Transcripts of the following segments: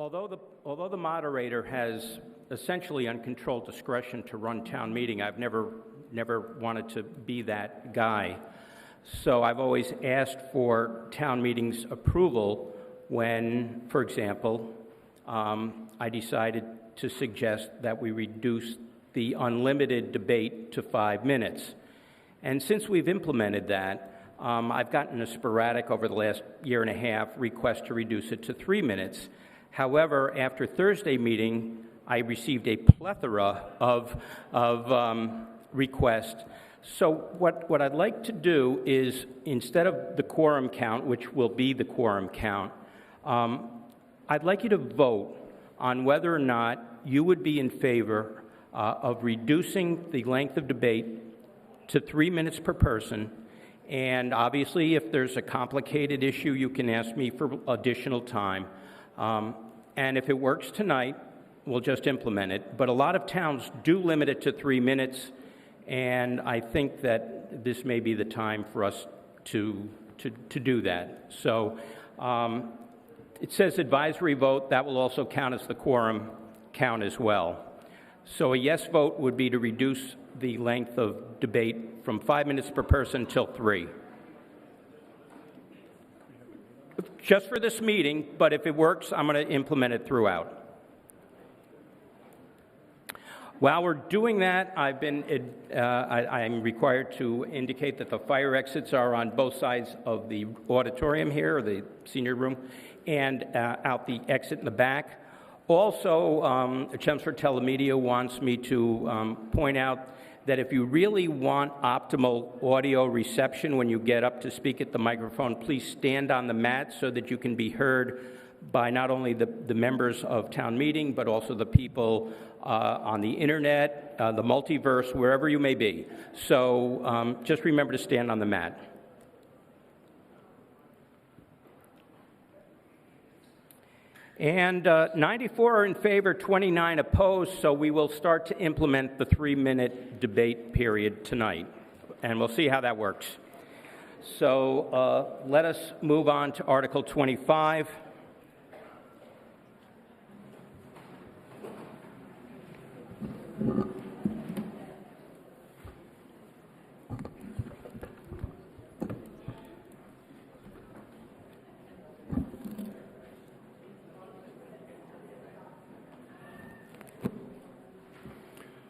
Although the moderator has essentially uncontrolled discretion to run town meeting, I've never wanted to be that guy. So I've always asked for town meeting's approval when, for example, I decided to suggest that we reduce the unlimited debate to 5 minutes. And since we've implemented that, I've gotten a sporadic over the last year and a half request to reduce it to 3 minutes. However, after Thursday meeting, I received a plethora of requests. So what I'd like to do is, instead of the quorum count, which will be the quorum count, I'd like you to vote on whether or not you would be in favor of reducing the length of debate to 3 minutes per person. And obviously, if there's a complicated issue, you can ask me for additional time. And if it works tonight, we'll just implement it. But a lot of towns do limit it to 3 minutes, and I think that this may be the time for us to do that. So it says advisory vote. That will also count as the quorum count as well. So a yes vote would be to reduce the length of debate from 5 minutes per person till 3. Just for this meeting, but if it works, I'm going to implement it throughout. While we're doing that, I'm required to indicate that the fire exits are on both sides of the auditorium here, or the senior room, and out the exit in the back. Also, Chelmsford Telemedia wants me to point out that if you really want optimal audio reception when you get up to speak at the microphone, please stand on the mat so that you can be heard by not only the members of town meeting, but also the people on the internet, the multiverse, wherever you may be. So just remember to stand on the mat. And 94 are in favor, 29 opposed, so we will start to implement the 3-minute debate period tonight, and we'll see how that works. So let us move on to Article 25.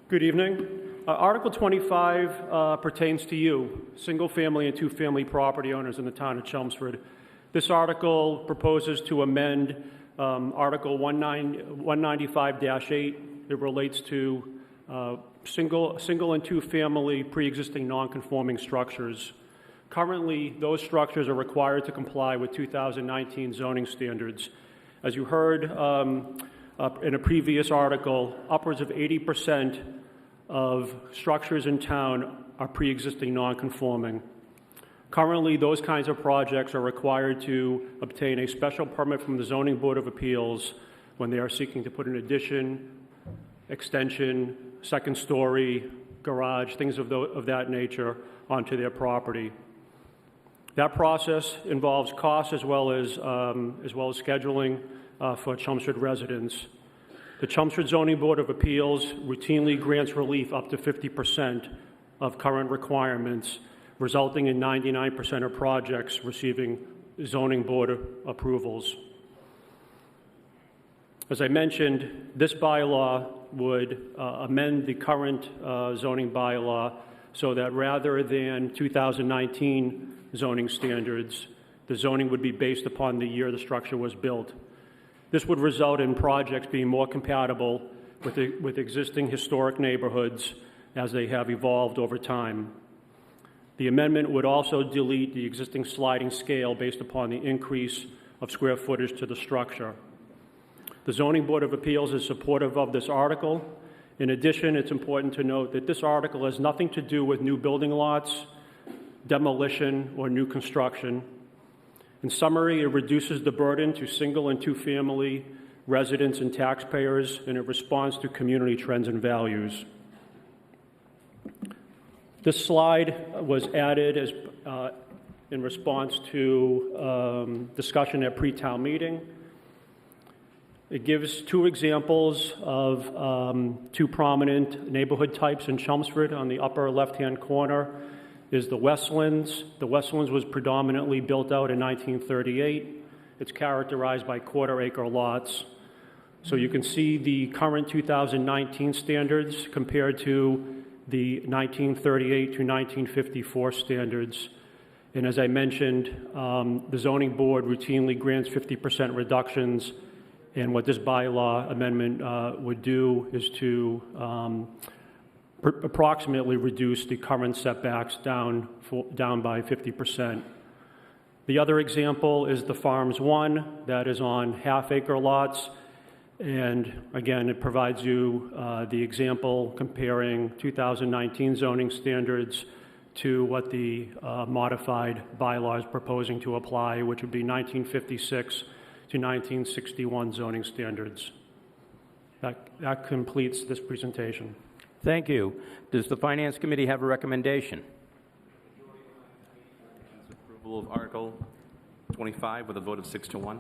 Good evening. Article 25 pertains to you, single-family and two-family property owners in the town of Chelmsford. This article proposes to amend Article 195-8. It relates to single and two-family pre-existing non-conforming structures. Currently, those structures are required to comply with 2019 zoning standards. As you heard in a previous article, upwards of 80% of structures in town are pre-existing non-conforming. Currently, those kinds of projects are required to obtain a special permit from the Zoning Board of Appeals when they are seeking to put an addition, extension, second story, garage, things of that nature onto their property. That process involves costs as well as scheduling for Chelmsford residents. The Chelmsford Zoning Board of Appeals routinely grants relief up to 50% of current requirements, resulting in 99% of projects receiving zoning board approvals. As I mentioned, this bylaw would amend the current zoning bylaw so that rather than 2019 zoning standards, the zoning would be based upon the year the structure was built. This would result in projects being more compatible with existing historic neighborhoods as they have evolved over time. The amendment would also delete the existing sliding scale based upon the increase of square footage to the structure. The Zoning Board of Appeals is supportive of this article. In addition, it's important to note that this article has nothing to do with new building lots, demolition, or new construction. In summary, it reduces the burden to single and two-family residents and taxpayers, and it responds to community trends and values. This slide was added in response to discussion at pre-town meeting. It gives two examples of two prominent neighborhood types in Chelmsford. On the upper left-hand corner is the Westlands. The Westlands was predominantly built out in 1938. It's characterized by quarter-acre lots. So you can see the current 2019 standards compared to the 1938 to 1954 standards. And as I mentioned, the zoning board routinely grants 50% reductions, and what this bylaw amendment would do is to approximately reduce the current setbacks down by 50%. The other example is the Farms 1, that is on half-acre lots. And again, it provides you the example comparing 2019 zoning standards to what the modified bylaw is proposing to apply, which would be 1956 to 1961 zoning standards. That completes this presentation. Thank you. Does the Finance Committee have a recommendation? Approval of Article 25 with a vote of 6-1.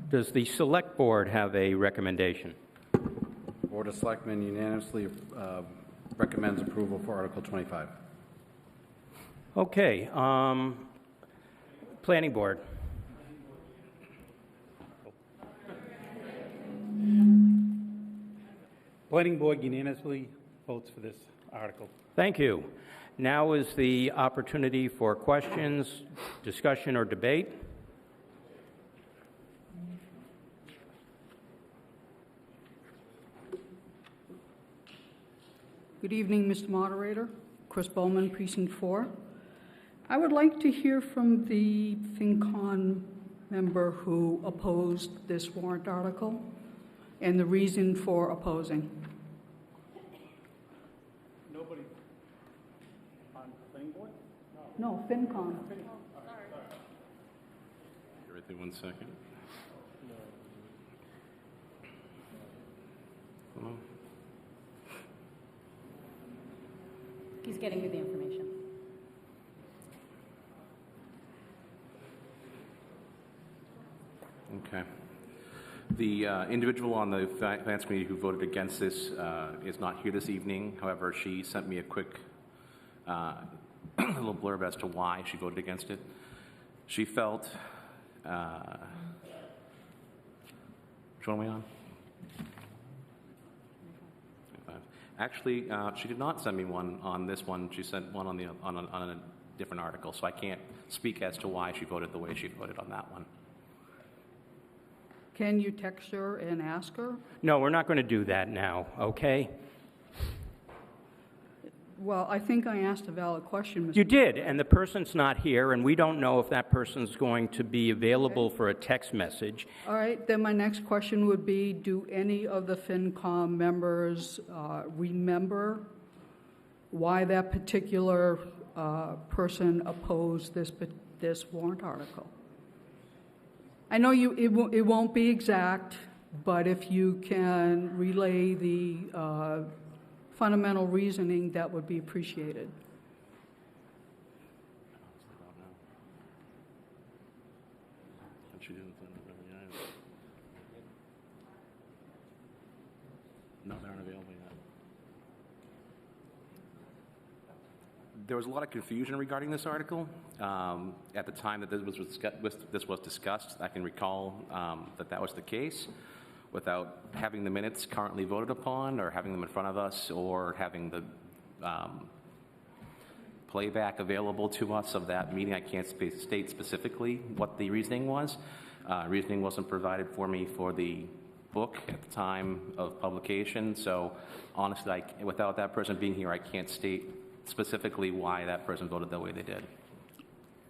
Does the Select Board have a recommendation? Board of Selectmen unanimously recommends approval for Article 25. Okay. Planning Board. Planning Board unanimously votes for this article. Thank you. Now is the opportunity for questions, discussion, or debate. Good evening, Mr. Moderator. Chris Bowman, Precinct 4. I would like to hear from the FinCon member who opposed this warrant article and the reason for opposing. Nobody on the planning board? No, FinCon. Everything 1 second. Hello? He's getting you the information. Okay. The individual on the Finance Committee who voted against this is not here this evening. However, she sent me a quick little blurb as to why she voted against it. She felt... which one are we on? Actually, she did not send me one on this one. She sent one on a different article, so I can't speak as to why she voted the way she voted on that one. Can you text her and ask her? No, we're not going to do that now, okay? Well, I think I asked a valid question, Mr. You did, and the person's not here, and we don't know if that person's going to be available for a text message. All right, then my next question would be, do any of the FinCom members remember why that particular person opposed this warrant article? I know it won't be exact, but if you can relay the fundamental reasoning, that would be appreciated. No, they aren't available yet. There was a lot of confusion regarding this article. At the time that this was discussed, I can recall that was the case. Without having the minutes currently voted upon or having them in front of us or having the playback available to us of that meeting, I can't state specifically what the reasoning was. Reasoning wasn't provided for me for the book at the time of publication, so honestly, without that person being here, I can't state specifically why that person voted the way they did.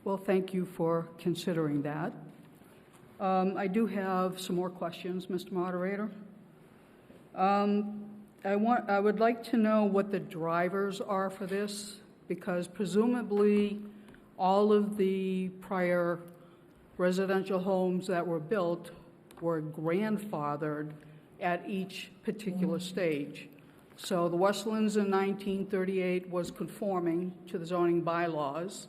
Well, thank you for considering that. I do have some more questions, Mr. Moderator. I would like to know what the drivers are for this, because presumably all of the prior residential homes that were built were grandfathered at each particular stage. So the Westlands in 1938 was conforming to the zoning bylaws.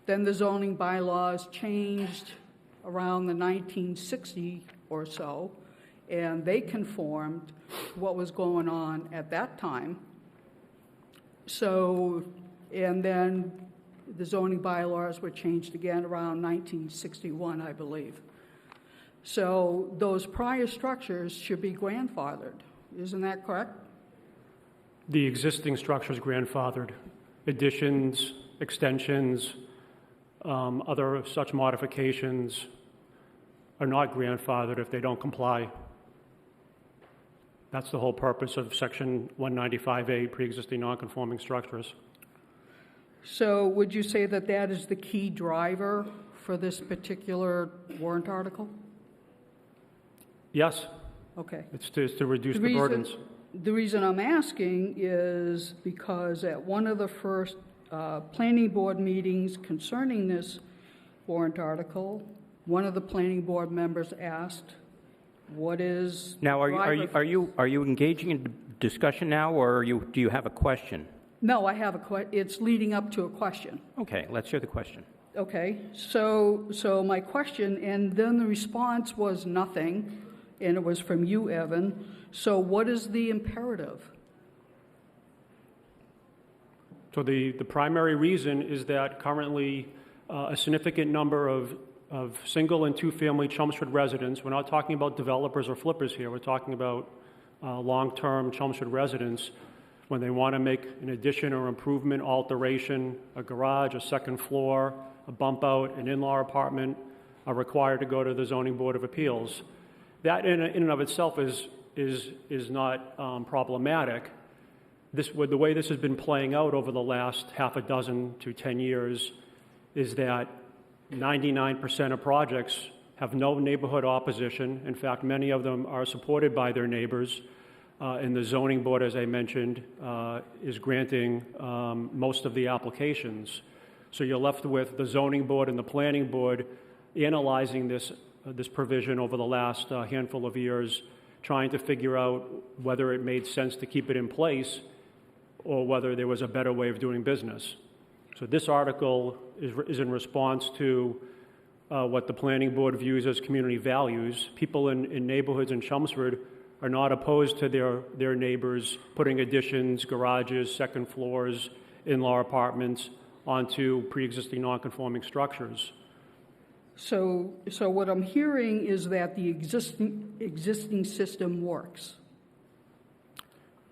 Then the zoning bylaws changed around the 1960 or so, and they conformed to what was going on at that time. So, and then the zoning bylaws were changed again around 1961, I believe. So those prior structures should be grandfathered. Isn't that correct? The existing structure is grandfathered. Additions, extensions, other such modifications are not grandfathered if they don't comply. That's the whole purpose of Section 195A, pre-existing non-conforming structures. So would you say that that is the key driver for this particular warrant article? Yes, Okay. it's to reduce the burdens. The reason I'm asking is because at one of the first planning board meetings concerning this warrant article, one of the planning board members asked, what is... Now, are you engaging in discussion now, or do you have a question? No, I have it's leading up to a question. Okay, let's hear the question. Okay, so my question, and then the response was nothing, and it was from you, Evan. So what is the imperative? So the primary reason is that currently a significant number of single and two-family Chelmsford residents, we're not talking about developers or flippers here, we're talking about long-term Chelmsford residents, when they want to make an addition or improvement, alteration, a garage, a second floor, a bump out, an in-law apartment, are required to go to the Zoning Board of Appeals. That in and of itself is not problematic. The way this has been playing out over the last half a dozen to 10 years is that 99% of projects have no neighborhood opposition. In fact, many of them are supported by their neighbors. And the zoning board, as I mentioned, is granting most of the applications. So you're left with the zoning board and the planning board analyzing this provision over the last handful of years, trying to figure out whether it made sense to keep it in place or whether there was a better way of doing business. So this article is in response to what the planning board views as community values. People in neighborhoods in Chelmsford are not opposed to their neighbors putting additions, garages, second floors, in-law apartments onto pre-existing non-conforming structures. So what I'm hearing is that the existing system works.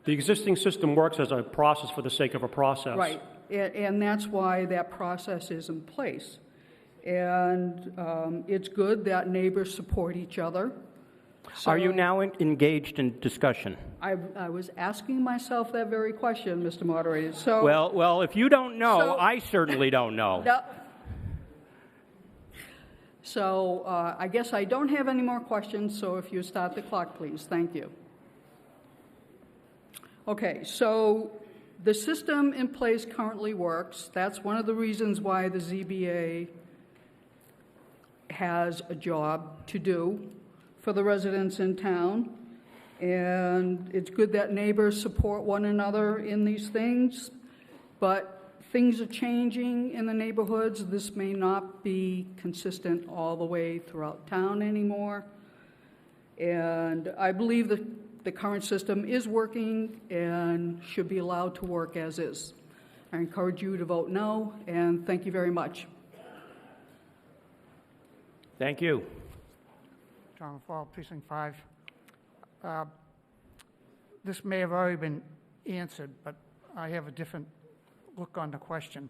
The existing system works as a process for the sake of a process. Right, and that's why that process is in place. And it's good that neighbors support each other. So Are you now engaged in discussion? I was asking myself that very question, Mr. Moderator. So Well, if you don't know, So- I certainly don't know. No. So I guess I don't have any more questions, so if you start the clock, please. Thank you. Okay, so the system in place currently works. That's one of the reasons why the ZBA has a job to do for the residents in town. And it's good that neighbors support one another in these things, but things are changing in the neighborhoods. This may not be consistent all the way throughout town anymore. And I believe that the current system is working and should be allowed to work as is. I encourage you to vote no, and thank you very much. Thank you. John Fall, Precinct 5. This may have already been answered, but I have a different look on the question.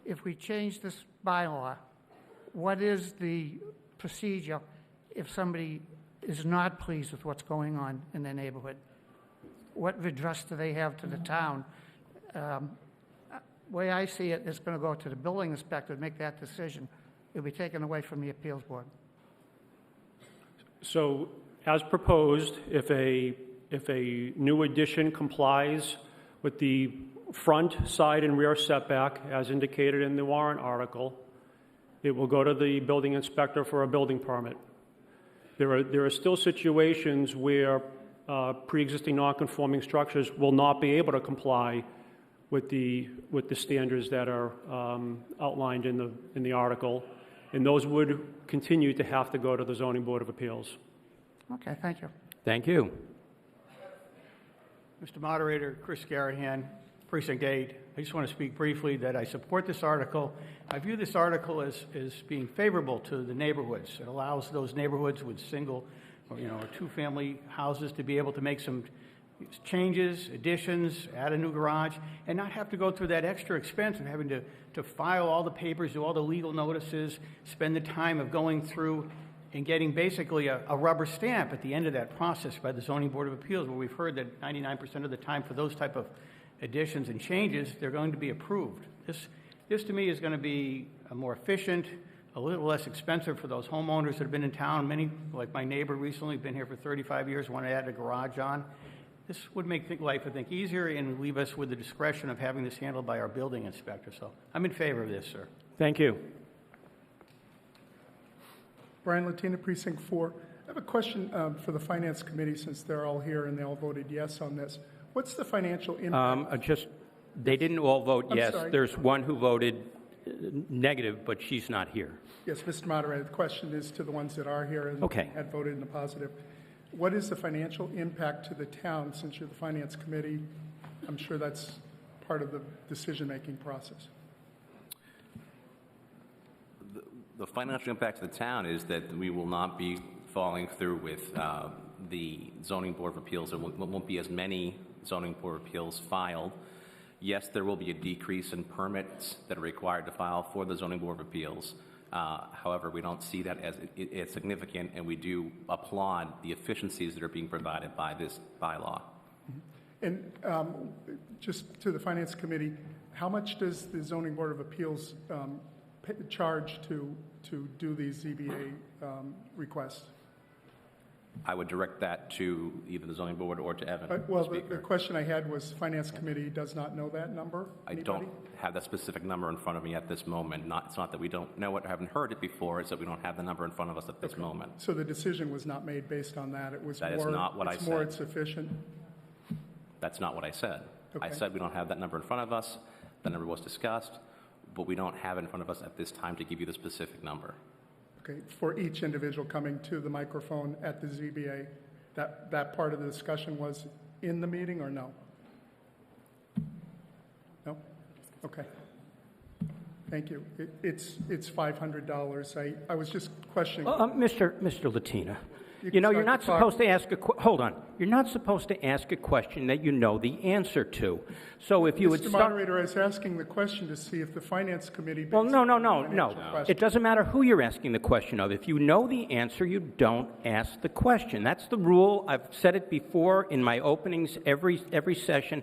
If we change this bylaw, what is the procedure if somebody is not pleased with what's going on in their neighborhood? What redress do they have to the town? Way I see it, it's going to go to the building inspector to make that decision. It'll be taken away from the appeals board. So, as proposed, if a new addition complies with the front, side, and rear setback, as indicated in the warrant article, it will go to the building inspector for a building permit. There are still situations where pre-existing non-conforming structures will not be able to comply with the standards that are outlined in the article, and those would continue to have to go to the Zoning Board of Appeals. Okay, thank you. Thank you. Mr. Moderator, Chris Garahan, Precinct 8. I just want to speak briefly that I support this article. I view this article as being favorable to the neighborhoods. It allows those neighborhoods with single or two-family houses to be able to make some changes, additions, add a new garage, and not have to go through that extra expense of having to file all the papers, do all the legal notices, spend the time of going through and getting basically a rubber stamp at the end of that process by the Zoning Board of Appeals, where we've heard that 99% of the time for those type of additions and changes, they're going to be approved. This to me is going to be a more efficient, a little less expensive for those homeowners that have been in town. Many, like my neighbor recently, been here for 35 years, want to add a garage on. This would make life, I think, easier and leave us with the discretion of having this handled by our building inspector. So I'm in favor of this, sir. Thank you. Brian Latina, Precinct 4. I have a question for the Finance Committee, since they're all here and they all voted yes on this. What's the financial impact? They didn't all vote yes. Sorry. There's one who voted negative, but she's not here. Yes, Mr. Moderator, the question is to the ones that are here and Okay. had voted in the positive. What is the financial impact to the town, since you're the Finance Committee? I'm sure that's part of the decision-making process. The financial impact to the town is that we will not be following through with the Zoning Board of Appeals. There won't be as many Zoning Board of Appeals filed. Yes, there will be a decrease in permits that are required to file for the Zoning Board of Appeals. However, we don't see that as significant, and we do applaud the efficiencies that are being provided by this bylaw. And just to the Finance Committee, how much does the Zoning Board of Appeals charge to do these ZBA requests? I would direct that to either the Zoning Board or to Evan. Well, the question I had was, Finance Committee does not know that number? I don't have that specific number in front of me at this moment. It's not that we don't know it or haven't heard it before, it's that we don't have the number in front of us at this moment. So the decision was not made based on that? It was That more, is not what I it's more said. it's sufficient? That's not what I said. I Okay. said we don't have that number in front of us. The number was discussed, but we don't have it in front of us at this time to give you the specific number. Okay, for each individual coming to the microphone at the ZBA, that part of the discussion was in the meeting or no? No? Okay. Thank you. It's $500. I was just questioning. Mr. Latina, You you're can not start supposed to ask hold on. You're not supposed to ask a question that you know the answer to. So if you would Mr. start... Moderator, I was asking the question to see if the Finance Committee... Well, no. Question. It doesn't matter who you're asking the question of. If you know the answer, you don't ask the question. That's the rule. I've said it before in my openings every session.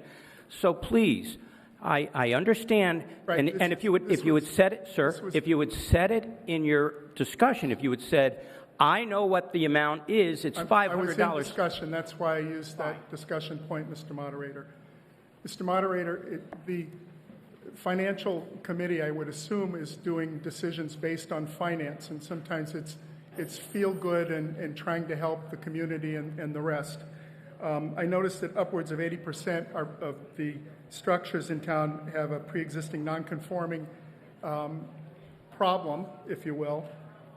So please, I understand. Right, And if you would said it, sir, if you had said it in your discussion, if you had said, I know what the amount is, it's $500. I was in discussion. That's why I used that discussion point, Mr. Moderator. Mr. Moderator, the Financial Committee, I would assume, is doing decisions based on finance, and sometimes it's feel-good and trying to help the community and the rest. I noticed that upwards of 80% of the structures in town have a pre-existing non-conforming problem, if you will.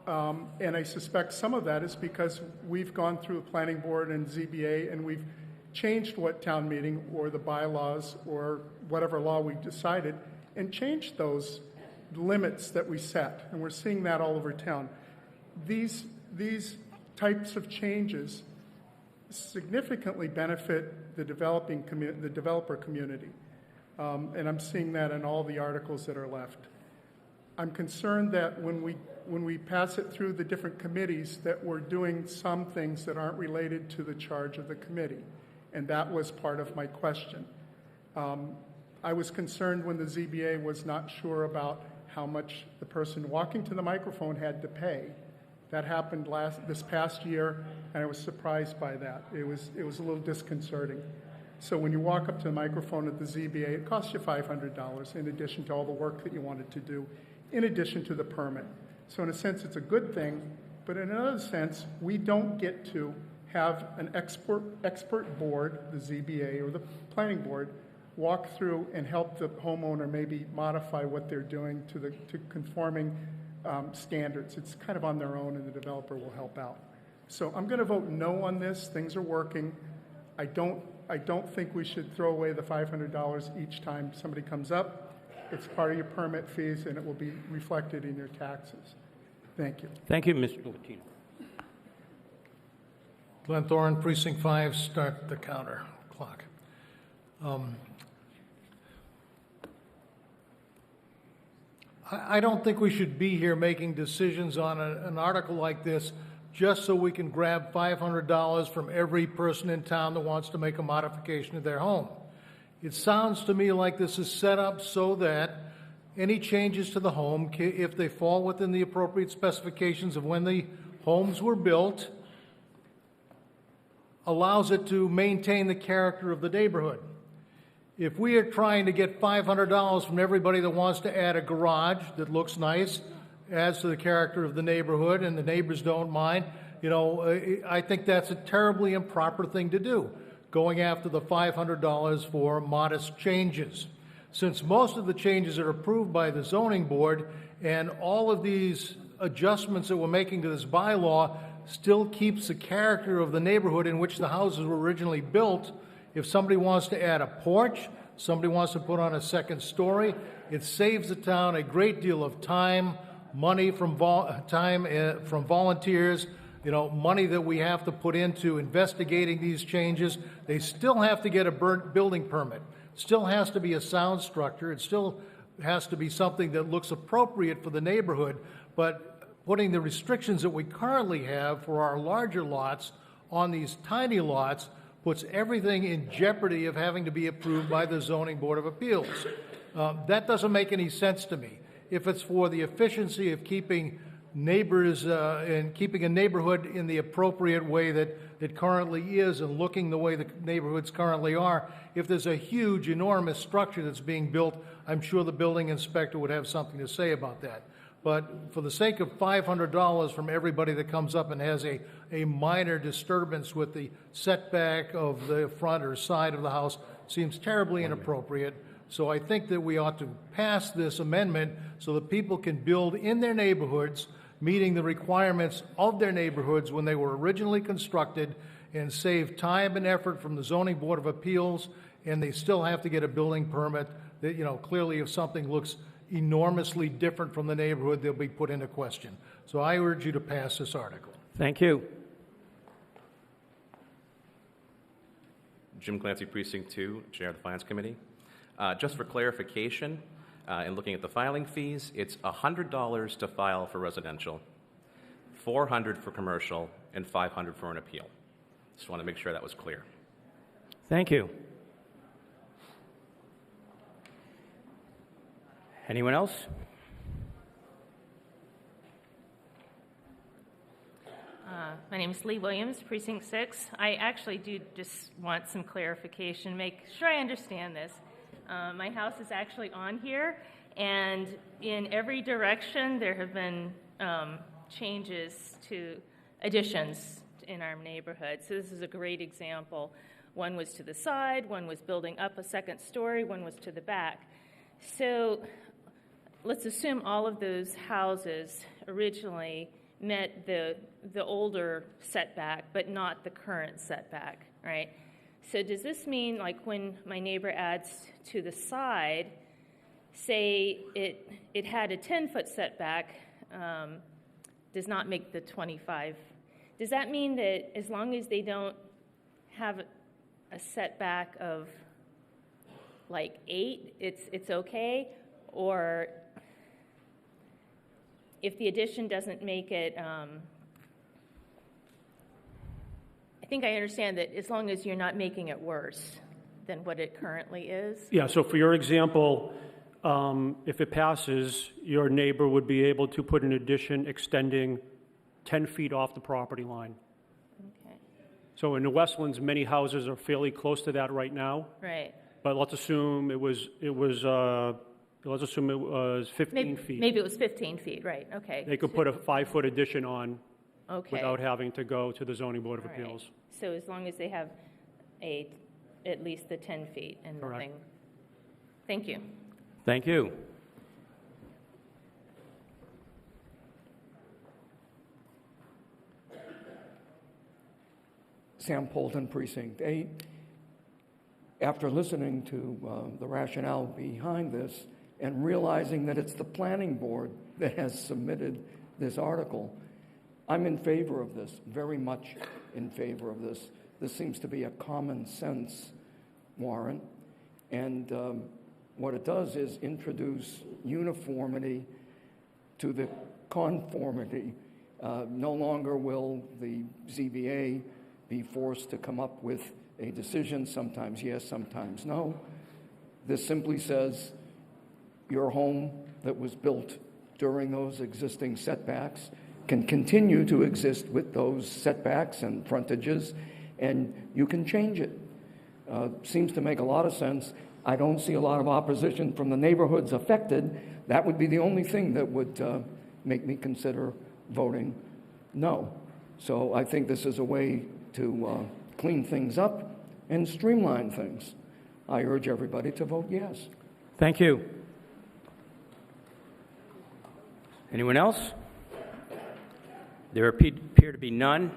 And I suspect some of that is because we've gone through a planning board and ZBA, and we've changed what town meeting or the bylaws or whatever law we decided, and changed those limits that we set. And we're seeing that all over town. These types of changes significantly benefit the developer community. And I'm seeing that in all the articles that are left. I'm concerned that when we pass it through the different committees, that we're doing some things that aren't related to the charge of the committee. And that was part of my question. I was concerned when the ZBA was not sure about how much the person walking to the microphone had to pay. That happened this past year, and I was surprised by that. It was a little disconcerting. So when you walk up to the microphone at the ZBA, it costs you $500 in addition to all the work that you wanted to do, in addition to the permit. So in a sense, it's a good thing, but in another sense, we don't get to have an expert board, the ZBA or the planning board, walk through and help the homeowner maybe modify what they're doing to conforming standards. It's kind of on their own, and the developer will help out. So I'm going to vote no on this. Things are working. I don't think we should throw away the $500 each time somebody comes up. It's part of your permit fees, and it will be reflected in your taxes. Thank you. Thank you, Mr. Latino. Glenn Thorne, Precinct 5, start the counter clock. I don't think we should be here making decisions on an article like this just so we can grab $500 from every person in town that wants to make a modification to their home. It sounds to me like this is set up so that any changes to the home, if they fall within the appropriate specifications of when the homes were built, allows it to maintain the character of the neighborhood. If we are trying to get $500 from everybody that wants to add a garage that looks nice, adds to the character of the neighborhood, and the neighbors don't mind, I think that's a terribly improper thing to do, going after the $500 for modest changes. Since most of the changes are approved by the zoning board, and all of these adjustments that we're making to this bylaw still keeps the character of the neighborhood in which the houses were originally built, if somebody wants to add a porch, somebody wants to put on a second story, it saves the town a great deal of time, money from volunteers, money that we have to put into investigating these changes. They still have to get a building permit. Still has to be a sound structure. It still has to be something that looks appropriate for the neighborhood, but putting the restrictions that we currently have for our larger lots on these tiny lots puts everything in jeopardy of having to be approved by the Zoning Board of Appeals. That doesn't make any sense to me. If it's for the efficiency of keeping neighbors and keeping a neighborhood in the appropriate way that it currently is and looking the way the neighborhoods currently are, if there's a huge, enormous structure that's being built, I'm sure the building inspector would have something to say about that. But for the sake of $500 from everybody that comes up and has a minor disturbance with the setback of the front or side of the house seems terribly inappropriate. So I think that we ought to pass this amendment so that people can build in their neighborhoods, meeting the requirements of their neighborhoods when they were originally constructed, and save time and effort from the Zoning Board of Appeals, and they still have to get a building permit that, clearly if something looks enormously different from the neighborhood, they'll be put into question. So I urge you to pass this article. Thank you. Jim Clancy, Precinct 2, Chair of the Finance Committee. Just for clarification, in looking at the filing fees, it's $100 to file for residential, $400 for commercial, and $500 for an appeal. Just want to make sure that was clear. Thank you. Anyone else? My name is Lee Williams, Precinct 6. I actually do just want some clarification, make sure I understand this. My house is actually on here, and in every direction there have been changes to additions in our neighborhood. So this is a great example. One was to the side, one was building up a second story, one was to the back. So let's assume all of those houses originally met the older setback, but not the current setback, right? So does this mean, like, when my neighbor adds to the side, say it had a 10-foot setback, does not make the 25, does that mean that as long as they don't have a setback of like 8, it's okay? Or if the addition doesn't make it, I think I understand that as long as you're not making it worse than what it currently is. Yeah, so for your example, if it passes, your neighbor would be able to put an addition extending 10 feet off the property line. Okay. So in the Westlands, many houses are fairly close to that right now. Right. But let's assume it was 15 feet. Maybe it was 15 feet, right, okay. They could put a 5-foot addition on Okay. without having to go to the Zoning Board of All right. Appeals. So as long as they have at least the 10 feet and Correct. nothing. Thank you. Thank you. Sam Polton, Precinct 8. After listening to the rationale behind this and realizing that it's the planning board that has submitted this article, I'm in favor of this, very much in favor of this. This seems to be a common sense warrant, and what it does is introduce uniformity to the conformity. No longer will the ZBA be forced to come up with a decision, sometimes yes, sometimes no. This simply says your home that was built during those existing setbacks can continue to exist with those setbacks and frontages, and you can change it. Seems to make a lot of sense. I don't see a lot of opposition from the neighborhoods affected. That would be the only thing that would make me consider voting no. So I think this is a way to clean things up and streamline things. I urge everybody to vote yes. Thank you. Anyone else? There appear to be none.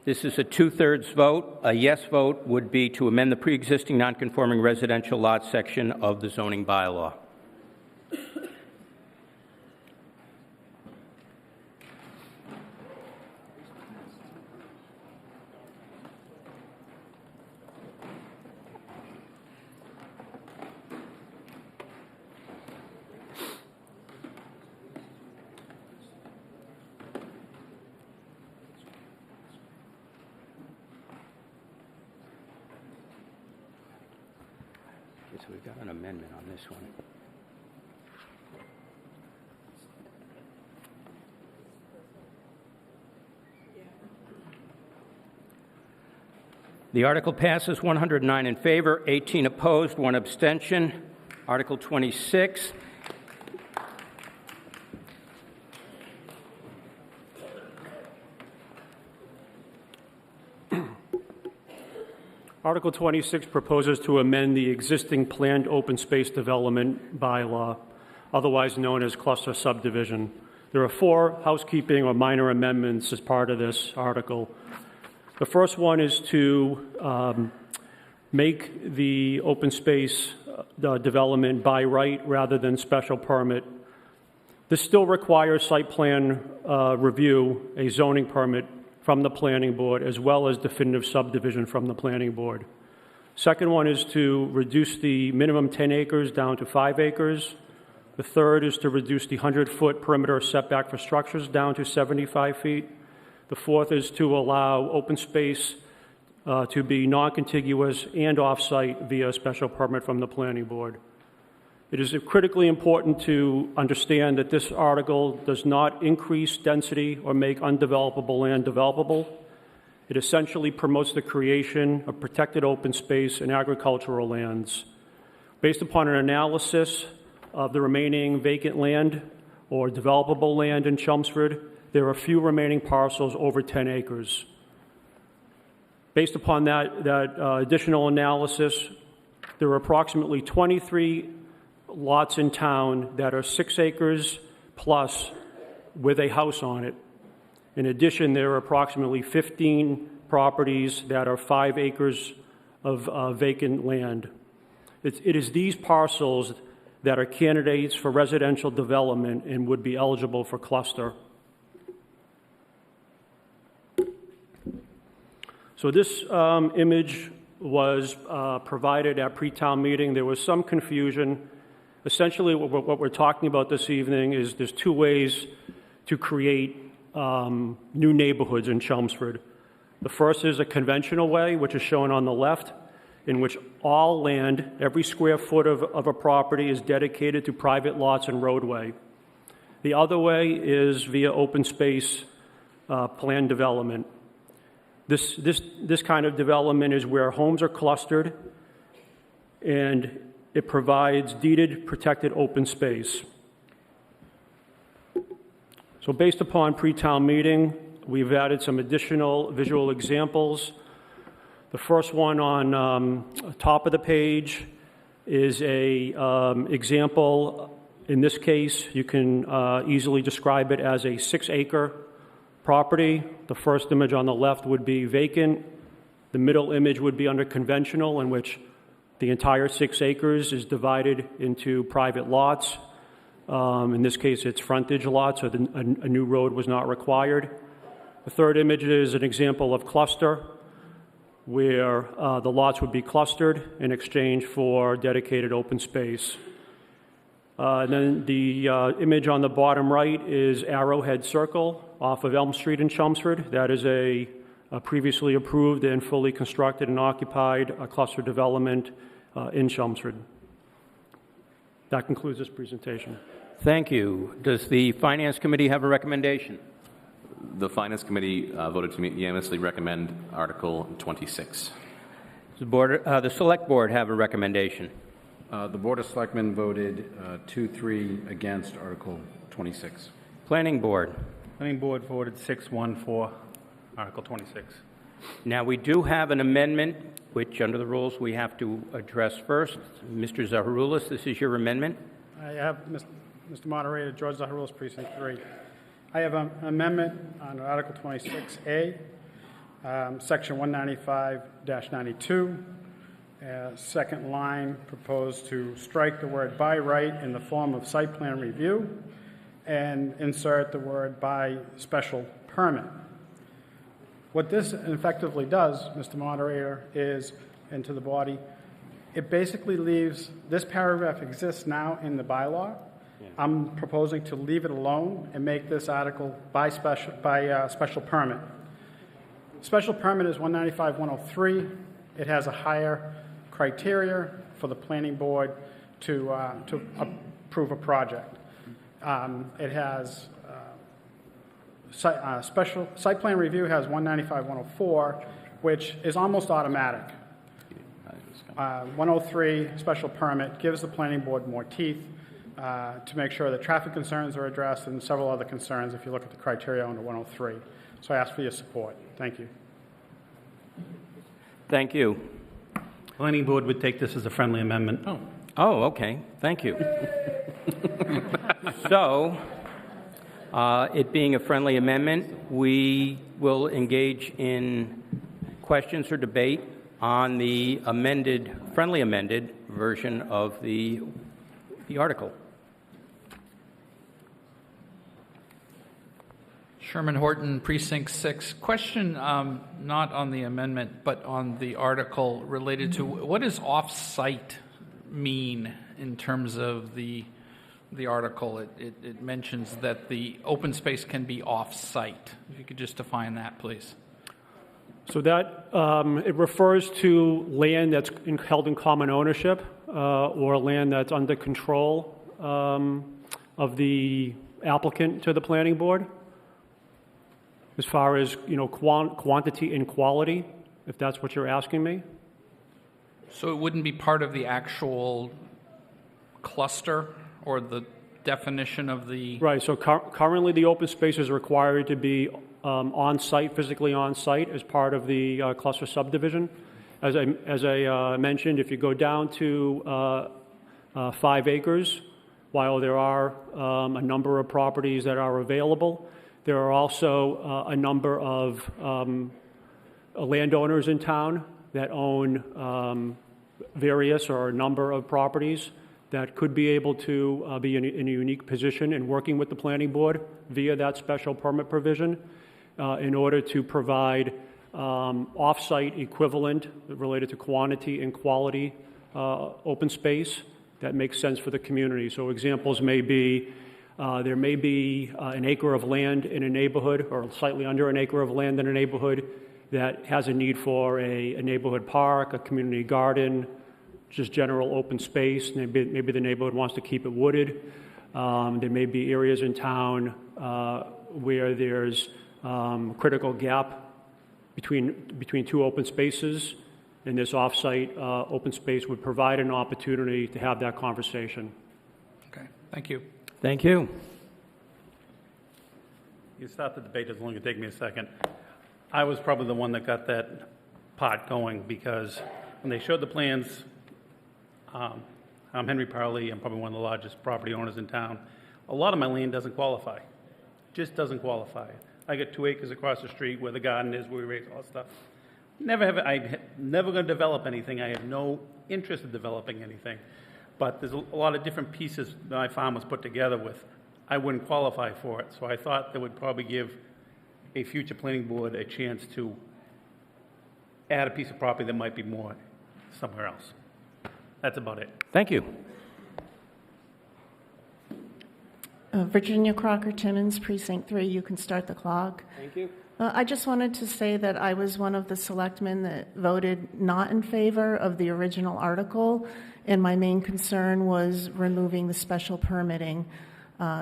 This is a 2/3 vote. A yes vote would be to amend the pre-existing non-conforming residential lot section of the zoning bylaw. So we've got an amendment on this one. The article passes 109 in favor, 18 opposed, 1 abstention. Article 26. Article 26 proposes to amend the existing planned open space development bylaw, otherwise known as cluster subdivision. There are 4 housekeeping or minor amendments as part of this article. The first one is to make the open space development by right rather than special permit. This still requires site plan review, a zoning permit from the planning board, as well as definitive subdivision from the planning board. Second one is to reduce the minimum 10 acres down to 5 acres. The third is to reduce the 100-foot perimeter setback for structures down to 75 feet. The fourth is to allow open space to be non-contiguous and off-site via special permit from the planning board. It is critically important to understand that this article does not increase density or make undevelopable land developable. It essentially promotes the creation of protected open space and agricultural lands. Based upon an analysis of the remaining vacant land or developable land in Chelmsford, there are few remaining parcels over 10 acres. Based upon that additional analysis, there are approximately 23 lots in town that are 6 acres plus with a house on it. In addition, there are approximately 15 properties that are 5 acres of vacant land. It is these parcels that are candidates for residential development and would be eligible for cluster. So this image was provided at pre-town meeting. There was some confusion. Essentially, what we're talking about this evening is there's 2 ways to create new neighborhoods in Chelmsford. The first is a conventional way, which is shown on the left, in which all land, every square foot of a property is dedicated to private lots and roadway. The other way is via open space plan development. This kind of development is where homes are clustered and it provides deeded protected open space. So based upon pre-town meeting, we've added some additional visual examples. The first one on top of the page is a example. In this case, you can easily describe it as a 6-acre property. The first image on the left would be vacant. The middle image would be under conventional, in which the entire 6 acres is divided into private lots. In this case, it's frontage lots, so a new road was not required. The third image is an example of cluster, where the lots would be clustered in exchange for dedicated open space. And then the image on the bottom right is Arrowhead Circle off of Elm Street in Chelmsford. That is a previously approved and fully constructed and occupied cluster development in Chelmsford. That concludes this presentation. Thank you. Does the Finance Committee have a recommendation? The Finance Committee voted to unanimously recommend Article 26. Does the Select Board have a recommendation? The Board of Selectmen voted 2-3 against Article 26. Planning Board. Planning Board voted 6-1 for Article 26. Now, we do have an amendment, which under the rules we have to address first. Mr. Zaharoulis, this is your amendment. I have, Mr. Moderator, George Zaharoulis, Precinct 3. I have an amendment on Article 26A, Section 195-92. Second line, proposed to strike the word by right in the form of site plan review and insert the word by special permit. What this effectively does, Mr. Moderator, is, and to the body, it basically leaves, this paragraph exists now in the bylaw. I'm proposing to leave it alone and make this article by special permit. Special permit is 195-103. It has a higher criteria for the planning board to approve a project. It has special site plan review has 195-104, which is almost automatic. 103 special permit gives the planning board more teeth to make sure that traffic concerns are addressed and several other concerns if you look at the criteria under 103. So I ask for your support. Thank you. Thank you. Planning Board would take this as a friendly amendment. Oh, okay. Thank you. So, it being a friendly amendment, we will engage in questions or debate on the friendly amended version of the article. Sherman Horton, Precinct 6. Question not on the amendment, but on the article related to what does off-site mean in terms of the article? It mentions that the open space can be off-site. If you could just define that, please. So that it refers to land that's held in common ownership or land that's under control of the applicant to the planning board. As far as, quantity and quality, if that's what you're asking me. So it wouldn't be part of the actual cluster or the definition of the... Right, so currently the open space is required to be on-site, physically on-site as part of the cluster subdivision. As I mentioned, if you go down to 5 acres, while there are a number of properties that are available, there are also a number of landowners in town that own various or a number of properties that could be able to be in a unique position in working with the planning board via that special permit provision in order to provide off-site equivalent related to quantity and quality open space that makes sense for the community. So examples may be there may be an acre of land in a neighborhood or slightly under an acre of land in a neighborhood that has a need for a neighborhood park, a community garden, just general open space. Maybe the neighborhood wants to keep it wooded. There may be areas in town where there's critical gap between two open spaces, and this off-site open space would provide an opportunity to have that conversation. Okay, thank you. Thank you. You start the debate, it's only going to take me a second. I was probably the one that got that part going because when they showed the plans, I'm Henry Parley. I'm probably one of the largest property owners in town. A lot of my land doesn't qualify. Just doesn't qualify. I got 2 acres across the street where the garden is, where we raise all that stuff. never going to develop anything. I have no interest in developing anything. But there's a lot of different pieces that my farm was put together with. I wouldn't qualify for it. So I thought that would probably give a future planning board a chance to add a piece of property that might be more somewhere else. That's about it. Thank you. Virginia Crocker Timmons, Precinct 3. You can start the clock. Thank you. I just wanted to say that I was one of the selectmen that voted not in favor of the original article, and my main concern was removing the special permitting.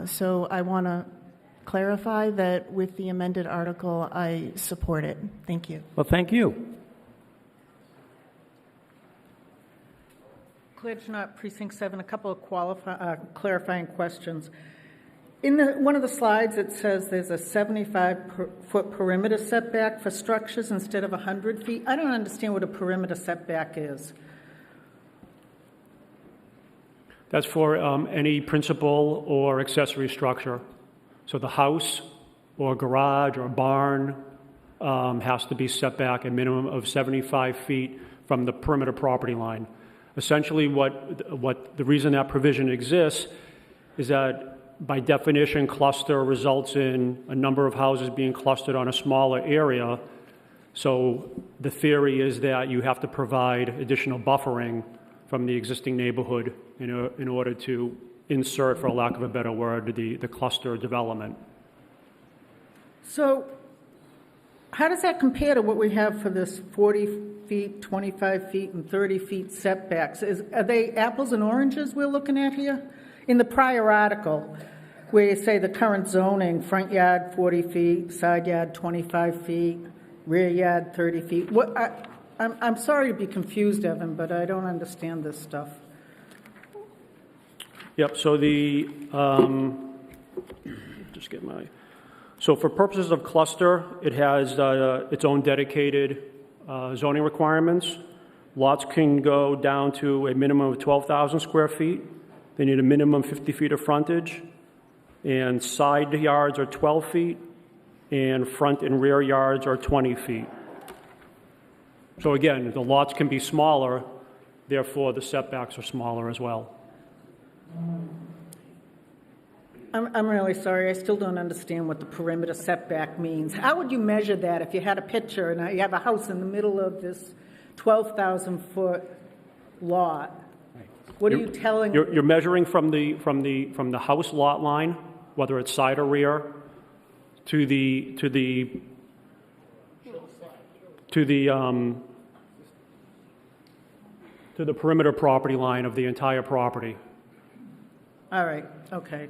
So I want to clarify that with the amended article, I support it. Thank you. Well, thank you. Claire Janot, Precinct 7, a couple of clarifying questions. In one of the slides, it says there's a 75-foot perimeter setback for structures instead of 100 feet. I don't understand what a perimeter setback is. That's for any principal or accessory structure. So the house or garage or barn has to be set back a minimum of 75 feet from the perimeter property line. Essentially, what the reason that provision exists is that by definition, cluster results in a number of houses being clustered on a smaller area. So the theory is that you have to provide additional buffering from the existing neighborhood in order to insert, for lack of a better word, the cluster development. So how does that compare to what we have for this 40 feet, 25 feet, and 30 feet setbacks? Are they apples and oranges we're looking at here? In the prior article, where you say the current zoning, front yard 40 feet, side yard 25 feet, rear yard 30 feet. I'm sorry to be confused, Evan, but I don't understand this stuff. Yep, so so for purposes of cluster, it has its own dedicated zoning requirements. Lots can go down to a minimum of 12,000 square feet. They need a minimum 50 feet of frontage, and side yards are 12 feet, and front and rear yards are 20 feet. So again, the lots can be smaller, therefore the setbacks are smaller as well. I'm really sorry. I still don't understand what the perimeter setback means. How would you measure that if you had a picture and you have a house in the middle of this 12,000-foot lot? What are you telling? You're measuring from the house lot line, whether it's side or rear, to the perimeter property line of the entire property. All right. Okay.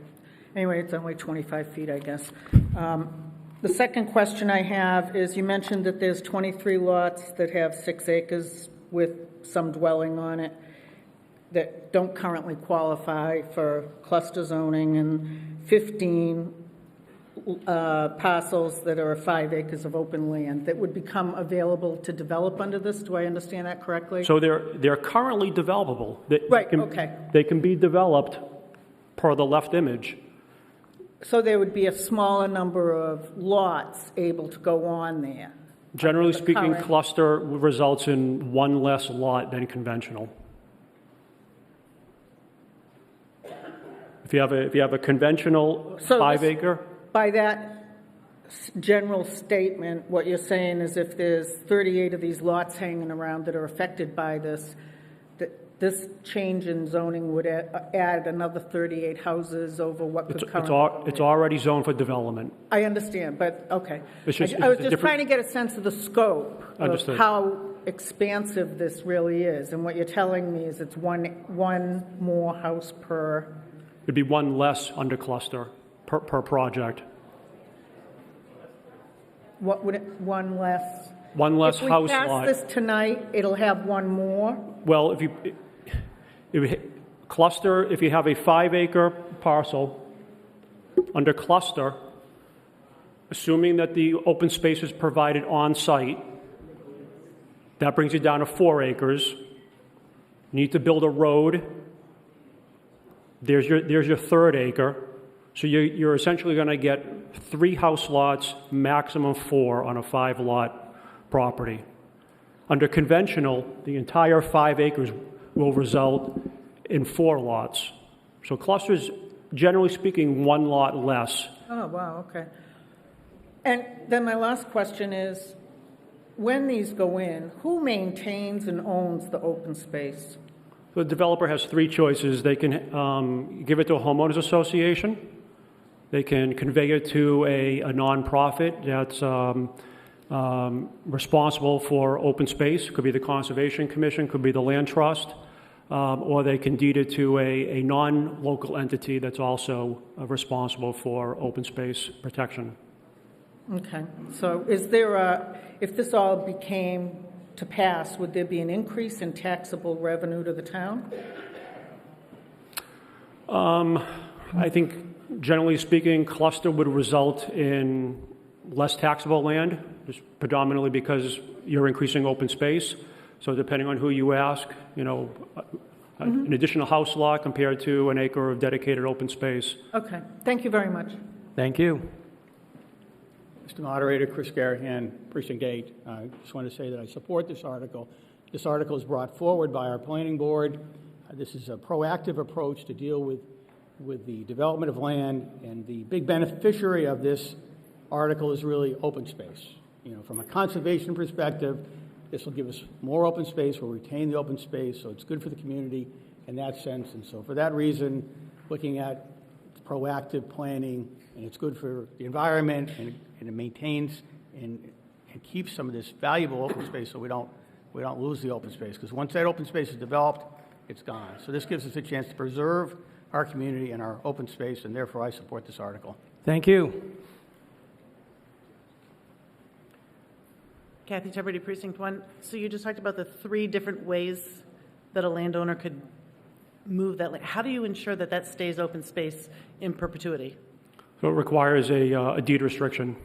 Anyway, it's only 25 feet, I guess. The second question I have is, you mentioned that there's 23 lots that have 6 acres with some dwelling on it that don't currently qualify for cluster zoning, and 15 parcels that are 5 acres of open land that would become available to develop under this. Do I understand that correctly? So they're currently developable. Right, okay. They can be developed per the left image. So there would be a smaller number of lots able to go on there. Generally speaking, cluster results in one less lot than conventional. If you have a conventional 5 acre. By that general statement, what you're saying is if there's 38 of these lots hanging around that are affected by this, this change in zoning would add another 38 houses over what could currently... It's already zoned for development. I understand, but okay. I was just trying to get a sense of the scope Understood. of how expansive this really is. And what you're telling me is it's one more house per... It'd be one less under cluster per project. What would it, one less? One less house lot. If we pass this tonight, it'll have one more? Well, if you have a 5 acre parcel under cluster, assuming that the open space is provided on site, that brings you down to 4 acres. You need to build a road. There's your 3rd acre. So you're essentially going to get 3 house lots, maximum 4 on a 5 lot property. Under conventional, the entire 5 acres will result in 4 lots. So clusters, generally speaking, 1 lot less. Oh, wow, okay. And then my last question is, when these go in, who maintains and owns the open space? The developer has 3 choices. They can give it to a homeowners association. They can convey it to a nonprofit that's responsible for open space. Could be the Conservation Commission, could be the Land Trust, or they can deed it to a non-local entity that's also responsible for open space protection. Okay, so is there if this all became to pass, would there be an increase in taxable revenue to the town? I think, generally speaking, cluster would result in less taxable land, just predominantly because you're increasing open space. So depending on who you ask, you know, an additional house lot compared to an acre of dedicated open space. Okay, thank you very much. Thank you. Mr. Moderator, Chris Garahan, Precinct 8. I just want to say that I support this article. This article is brought forward by our planning board. This is a proactive approach to deal with the development of land, and the big beneficiary of this article is really open space. You know, from a conservation perspective, this will give us more open space. We'll retain the open space, so it's good for the community in that sense. And so for that reason, looking at proactive planning, and it's good for the environment, and it maintains and keeps some of this valuable open space, so we don't lose the open space. Because once that open space is developed, it's gone. So this gives us a chance to preserve our community and our open space, and therefore I support this article. Thank you. Kathy Tuberty, Precinct 1. So you just talked about the 3 different ways that a landowner could move that land. How do you ensure that that stays open space in perpetuity? So it requires a deed restriction.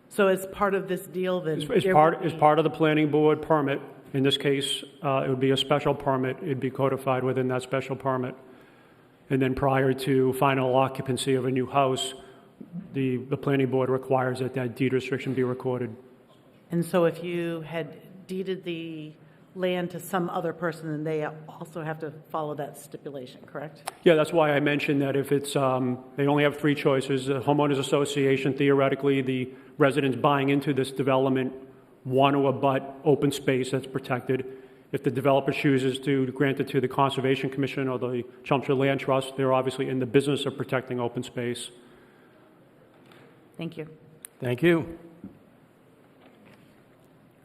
So as part of this deal, then... As part of the planning board permit, in this case, it would be a special permit. It'd be codified within that special permit. And then prior to final occupancy of a new house, the planning board requires that that deed restriction be recorded. And so if you had deeded the land to some other person, then they also have to follow that stipulation, correct? Yeah, that's why I mentioned that if it's, they only have 3 choices. The homeowners association, theoretically, the residents buying into this development want to abut open space that's protected. If the developer chooses to grant it to the Conservation Commission or the Chelmsford Land Trust, they're obviously in the business of protecting open space. Thank you. Thank you.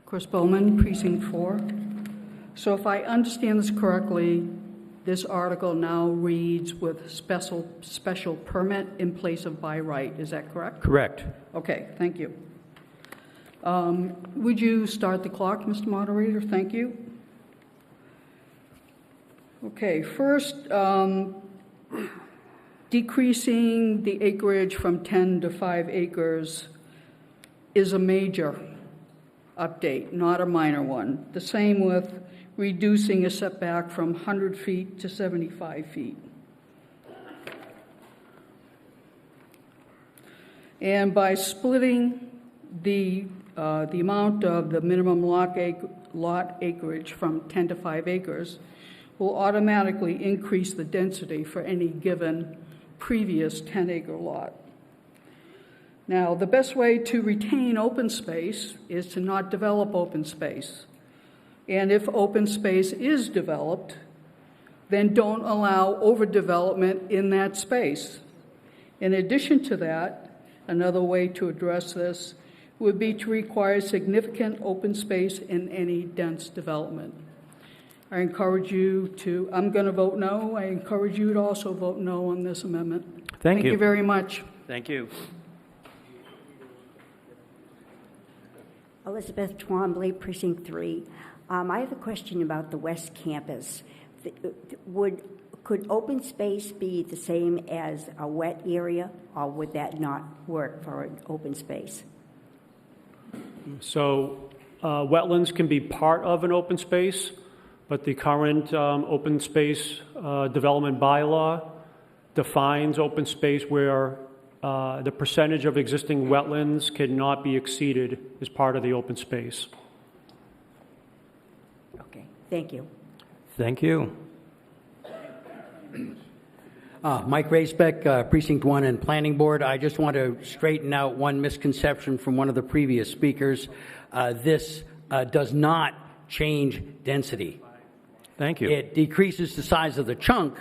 Chris Bowman, Precinct 4. So if I understand this correctly, this article now reads with special permit in place of by right. Is that correct? Correct. Okay, thank you. Would you start the clock, Mr. Moderator? Thank you. Okay, first, decreasing the acreage from 10 to 5 acres is a major update, not a minor one. The same with reducing a setback from 100 feet to 75 feet. And by splitting the amount of the minimum lot acreage from 10 to 5 acres will automatically increase the density for any given previous 10-acre lot. Now, the best way to retain open space is to not develop open space. And if open space is developed, then don't allow overdevelopment in that space. In addition to that, another way to address this would be to require significant open space in any dense development. I encourage you to, I'm going to vote no. I encourage you to also vote no on this amendment. Thank you. Thank you very much. Thank you. Elizabeth Twombly, Precinct 3. I have a question about the West Campus. Could open space be the same as a wet area, or would that not work for an open space? So wetlands can be part of an open space, but the current open space development bylaw defines open space where the percentage of existing wetlands cannot be exceeded as part of the open space. Thank you. Thank you. Mike Racebeck, Precinct 1 and Planning Board. I just want to straighten out one misconception from one of the previous speakers. This does not change density. Thank you. It decreases the size of the chunk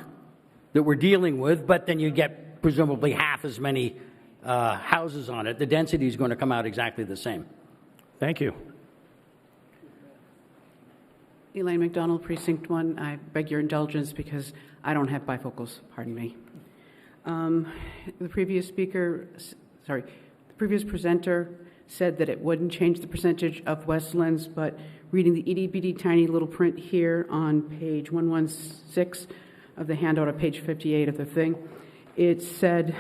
that we're dealing with, but then you get presumably half as many houses on it. The density is going to come out exactly the same. Thank you. Elaine McDonald, Precinct 1. I beg your indulgence because I don't have bifocals, pardon me. The previous presenter said that it wouldn't change the percentage of wetlands, but reading the itty bitty tiny little print here on page 116 of the handout on page 58 of the thing, it said,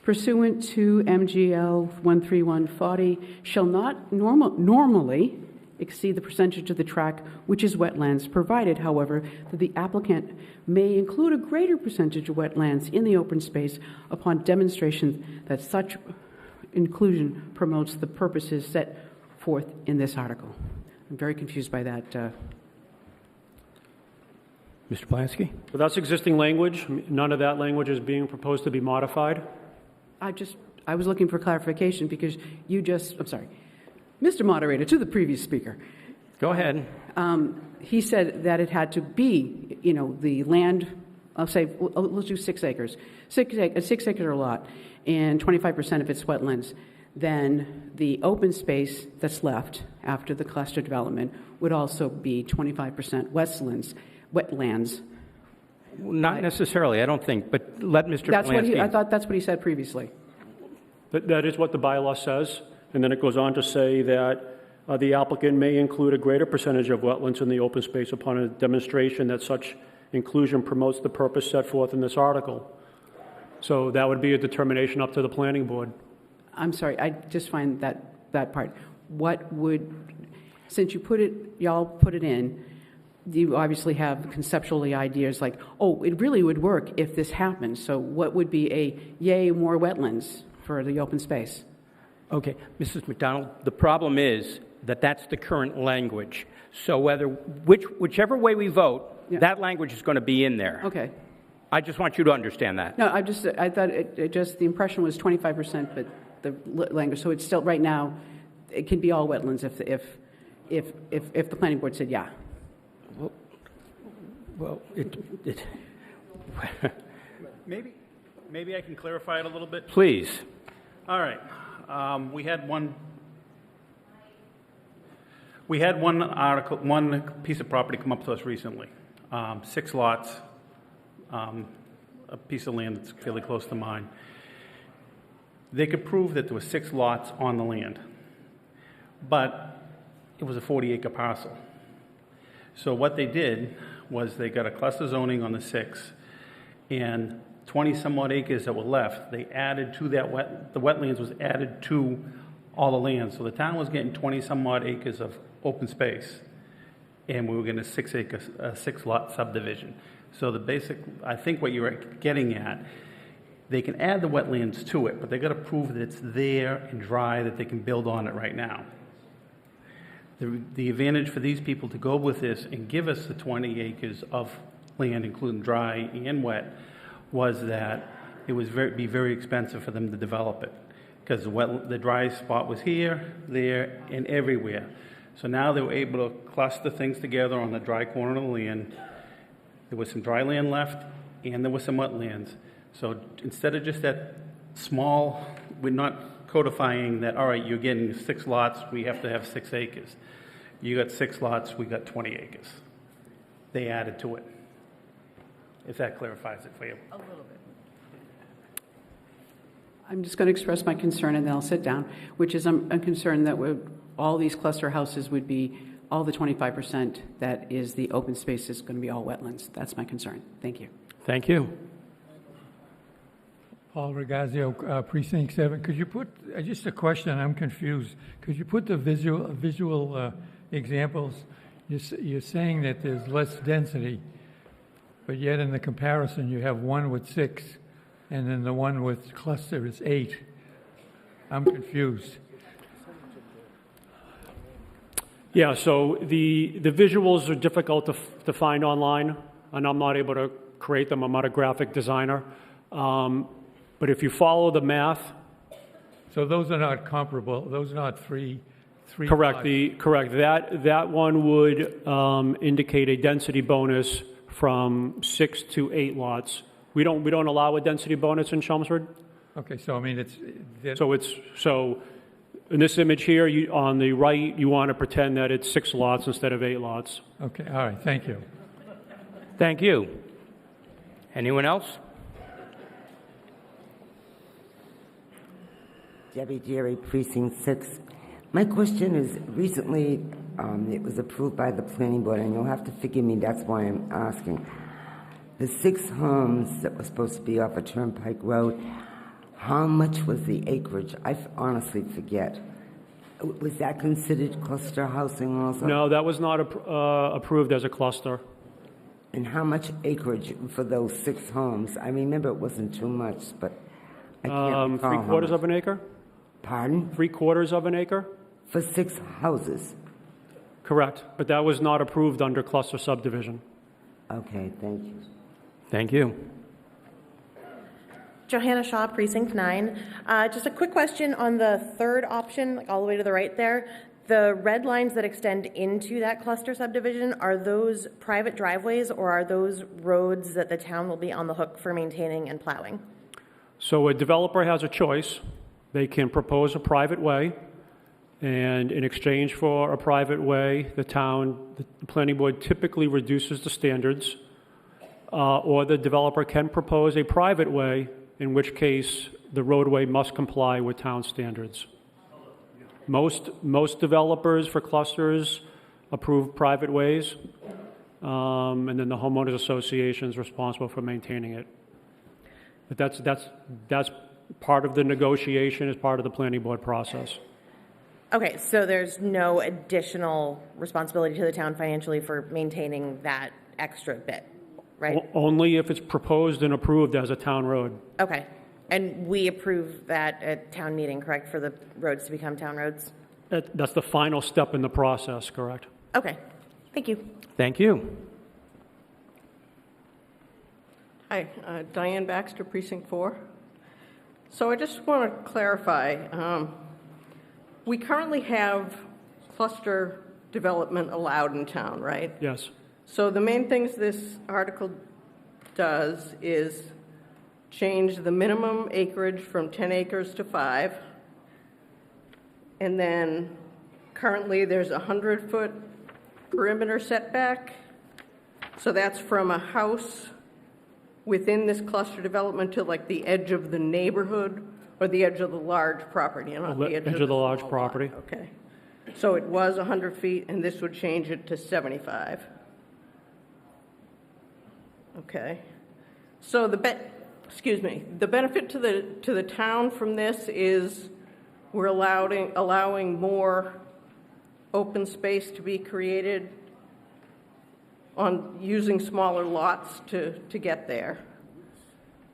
pursuant to MGL 13140, shall not normally exceed the percentage of the tract which is wetlands, provided, however, that the applicant may include a greater percentage of wetlands in the open space upon demonstration that such inclusion promotes the purposes set forth in this article. I'm very confused by that. Mr. Plansky? But that's existing language. None of that language is being proposed to be modified. I was looking for clarification because I'm sorry. Mr. Moderator, to the previous speaker. Go ahead. He said that it had to be, the land, let's do 6 acres. 6 acre lot and 25% of its wetlands. Then the open space that's left after the cluster development would also be 25% wetlands. Not necessarily, I don't think, but let Mr. Plansky. I thought that's what he said previously. That is what the bylaw says. And then it goes on to say that the applicant may include a greater percentage of wetlands in the open space upon a demonstration that such inclusion promotes the purpose set forth in this article. So that would be a determination up to the planning board. I'm sorry, I just find that part. Since y'all put it in, you obviously have conceptually ideas like, oh, it really would work if this happened. So what would be a yay, more wetlands for the open space? Okay, Mrs. McDonald, the problem is that that's the current language. So whichever way we vote, that language is going to be in there. Okay. I just want you to understand that. No, I thought the impression was 25%, but the language, so it's still, right now, it can be all wetlands if the planning board said yeah. Well, Maybe I can clarify it a little bit. Please. All right. We had one article, one piece of property come up to us recently. 6 lots, a piece of land that's fairly close to mine. They could prove that there were 6 lots on the land, but it was a 40-acre parcel. So what they did was they got a cluster zoning on the 6, and 20-some-odd acres that were left, they added to that the wetlands was added to all the land. So the town was getting 20-some-odd acres of open space, and we were getting a 6-lot subdivision. So I think what you were getting at, they can add the wetlands to it, but they got to prove that it's there and dry, that they can build on it right now. The advantage for these people to go with this and give us the 20 acres of land, including dry and wet, was that it would be very expensive for them to develop it, because the dry spot was here, there, and everywhere. So now they were able to cluster things together on the dry corner of the land. There was some dry land left, and there was some wetlands. So instead of just that small, we're not codifying that, all right, you're getting 6 lots, we have to have 6 acres. You got 6 lots, we got 20 acres. They added to it. If that clarifies it for you. A little bit. I'm just going to express my concern and then I'll sit down, which is I'm concerned that all these cluster houses would be, all the 25% that is the open space is going to be all wetlands. That's my concern. Thank you. Thank you. Paul Regazio, Precinct 7. Could you put, just a question, I'm confused. Could you put the visual examples? You're saying that there's less density, but yet in the comparison you have one with 6 and then the one with cluster is 8. I'm confused. Yeah, so the visuals are difficult to find online, and I'm not able to create them. I'm not a graphic designer. But if you follow the math. So those are not comparable, those are not three Correct. lots. Correct. That one would indicate a density bonus from 6 to 8 lots. We don't allow a density bonus in Chelmsford. Okay, so I mean, So in this image here, on the right, you want to pretend that it's 6 lots instead of 8 lots. Okay, all right, thank you. Thank you. Anyone else? Debbie Jerry, Precinct 6. My question is, recently it was approved by the planning board, and you'll have to forgive me, that's why I'm asking. The 6 homes that were supposed to be off a Turnpike Road, how much was the acreage? I honestly forget. Was that considered cluster housing also? No, that was not approved as a cluster. And how much acreage for those 6 homes? I remember it wasn't too much, but I can't recall. 3/4 of an acre? Pardon? 3/4 of an acre? For 6 houses? Correct, but that was not approved under cluster subdivision. Okay, thank you. Thank you. Johanna Shaw, Precinct 9. Just a quick question on the third option, like all the way to the right there. The red lines that extend into that cluster subdivision, are those private driveways or are those roads that the town will be on the hook for maintaining and plowing? So a developer has a choice. They can propose a private way, and in exchange for a private way, the planning board typically reduces the standards, or the developer can propose a private way, in which case the roadway must comply with town standards. Most developers for clusters approve private ways, and then the homeowners association is responsible for maintaining it. But that's part of the negotiation, as part of the planning board process. Okay, so there's no additional responsibility to the town financially for maintaining that extra bit, right? Only if it's proposed and approved as a town road. Okay, and we approve that at town meeting, correct, for the roads to become town roads? That's the final step in the process, correct? Okay, thank you. Thank you. Hi, Diane Baxter, Precinct 4. So I just want to clarify, we currently have cluster development allowed in town, right? Yes. So the main things this article does is change the minimum acreage from 10 acres to 5. And then currently there's a 100-foot perimeter setback. So that's from a house within this cluster development to like the edge of the neighborhood or the edge of the large property? Not the edge of the large property. Lot. Okay. So it was 100 feet, and this would change it to 75. Okay. So the benefit to the town from this is we're allowing more open space to be created on using smaller lots to get there.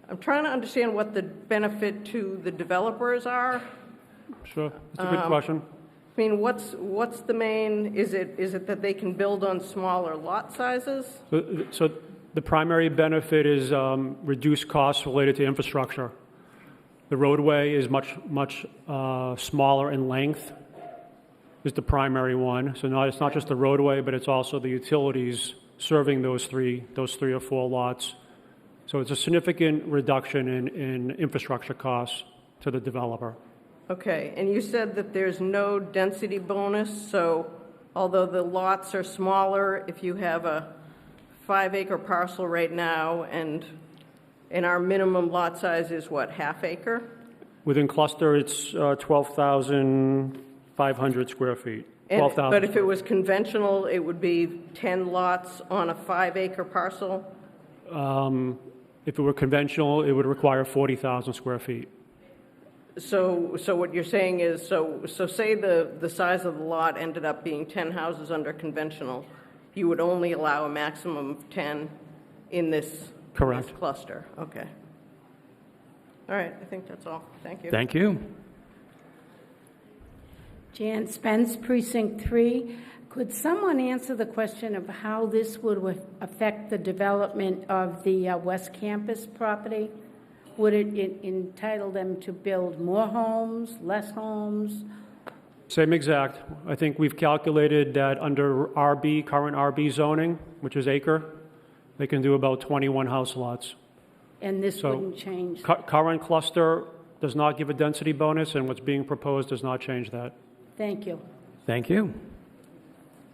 I'm trying to understand what the benefit to the developers are. Sure, that's a good question. I mean, what's the main, is it that they can build on smaller lot sizes? So the primary benefit is reduced costs related to infrastructure. The roadway is much smaller in length, is the primary one. So it's not just the roadway, but it's also the utilities serving those three or four lots. So it's a significant reduction in infrastructure costs to the developer. Okay, and you said that there's no density bonus, so although the lots are smaller, if you have a 5-acre parcel right now, and our minimum lot size is what, half acre? Within cluster, it's 12,500 square feet. But if it was conventional, it would be 10 lots on a 5-acre parcel? If it were conventional, it would require 40,000 square feet. So what you're saying is, so say the size of the lot ended up being 10 houses under conventional, you would only allow a maximum of 10 in this cluster? Okay. All right, I think that's all. Thank you. Thank you. Jan Spence, Precinct 3. Could someone answer the question of how this would affect the development of the West Campus property? Would it entitle them to build more homes, less homes? Same exact. I think we've calculated that under RB, current RB zoning, which is acre, they can do about 21 house lots. And this wouldn't change? Current cluster does not give a density bonus, and what's being proposed does not change that. Thank you. Thank you.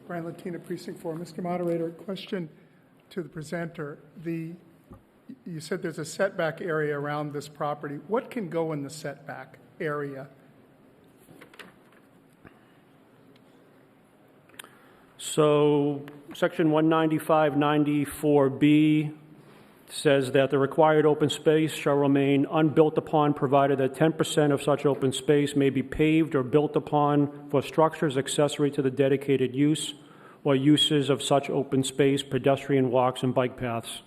Brian Latina, Precinct 4. Mr. Moderator, question to the presenter. You said there's a setback area around this property. What can go in the setback area? So section 195-94B says that the required open space shall remain unbuilt upon, provided that 10% of such open space may be paved or built upon for structures accessory to the dedicated use or uses of such open space, pedestrian walks, and bike paths.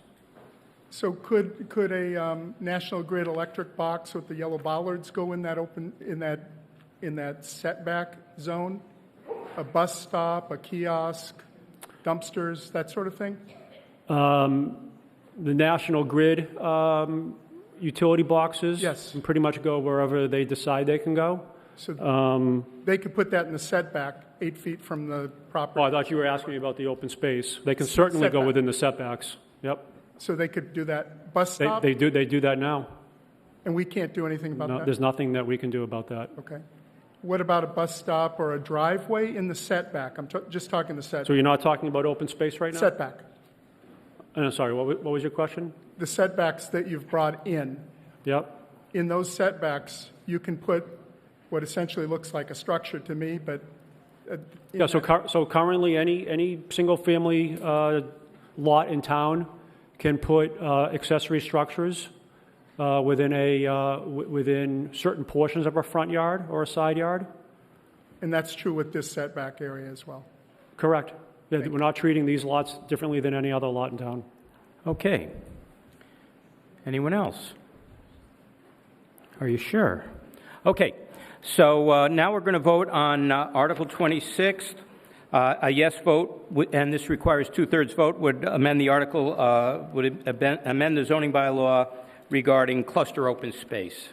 So could a National Grid electric box with the yellow bollards go in that setback zone? A bus stop, a kiosk, dumpsters, that sort of thing? The National Grid utility boxes, yes, can pretty much go wherever they decide they can go. So they could put that in the setback 8 feet from the property. Oh, I thought you were asking me about the open space. They can certainly go within the setbacks. Yep. So they could do that. Bus stop? They do that now. And we can't do anything about that? There's nothing that we can do about that. Okay. What about a bus stop or a driveway in the setback? I'm just talking the setback. So you're not talking about open space right now? Setback. I'm sorry, what was your question? The setbacks that you've brought in. Yep. In those setbacks, you can put what essentially looks like a structure to me, but... Yeah, so currently any single-family lot in town can put accessory structures within certain portions of a front yard or a side yard. And that's true with this setback area as well? Correct. We're not treating these lots differently than any other lot in town. Okay. Anyone else? Are you sure? Okay. So now we're going to vote on Article 26. A yes vote, and this requires 2/3 vote, would amend the article, would amend the zoning bylaw regarding cluster open space.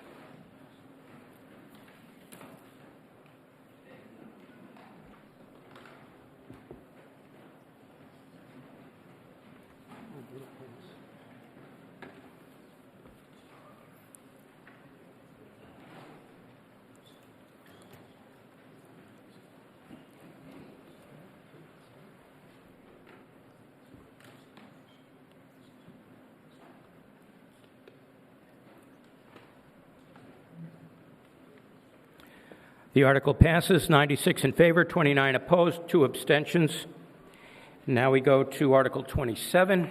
The article passes, 96 in favor, 29 opposed, 2 abstentions. Now we go to Article 27.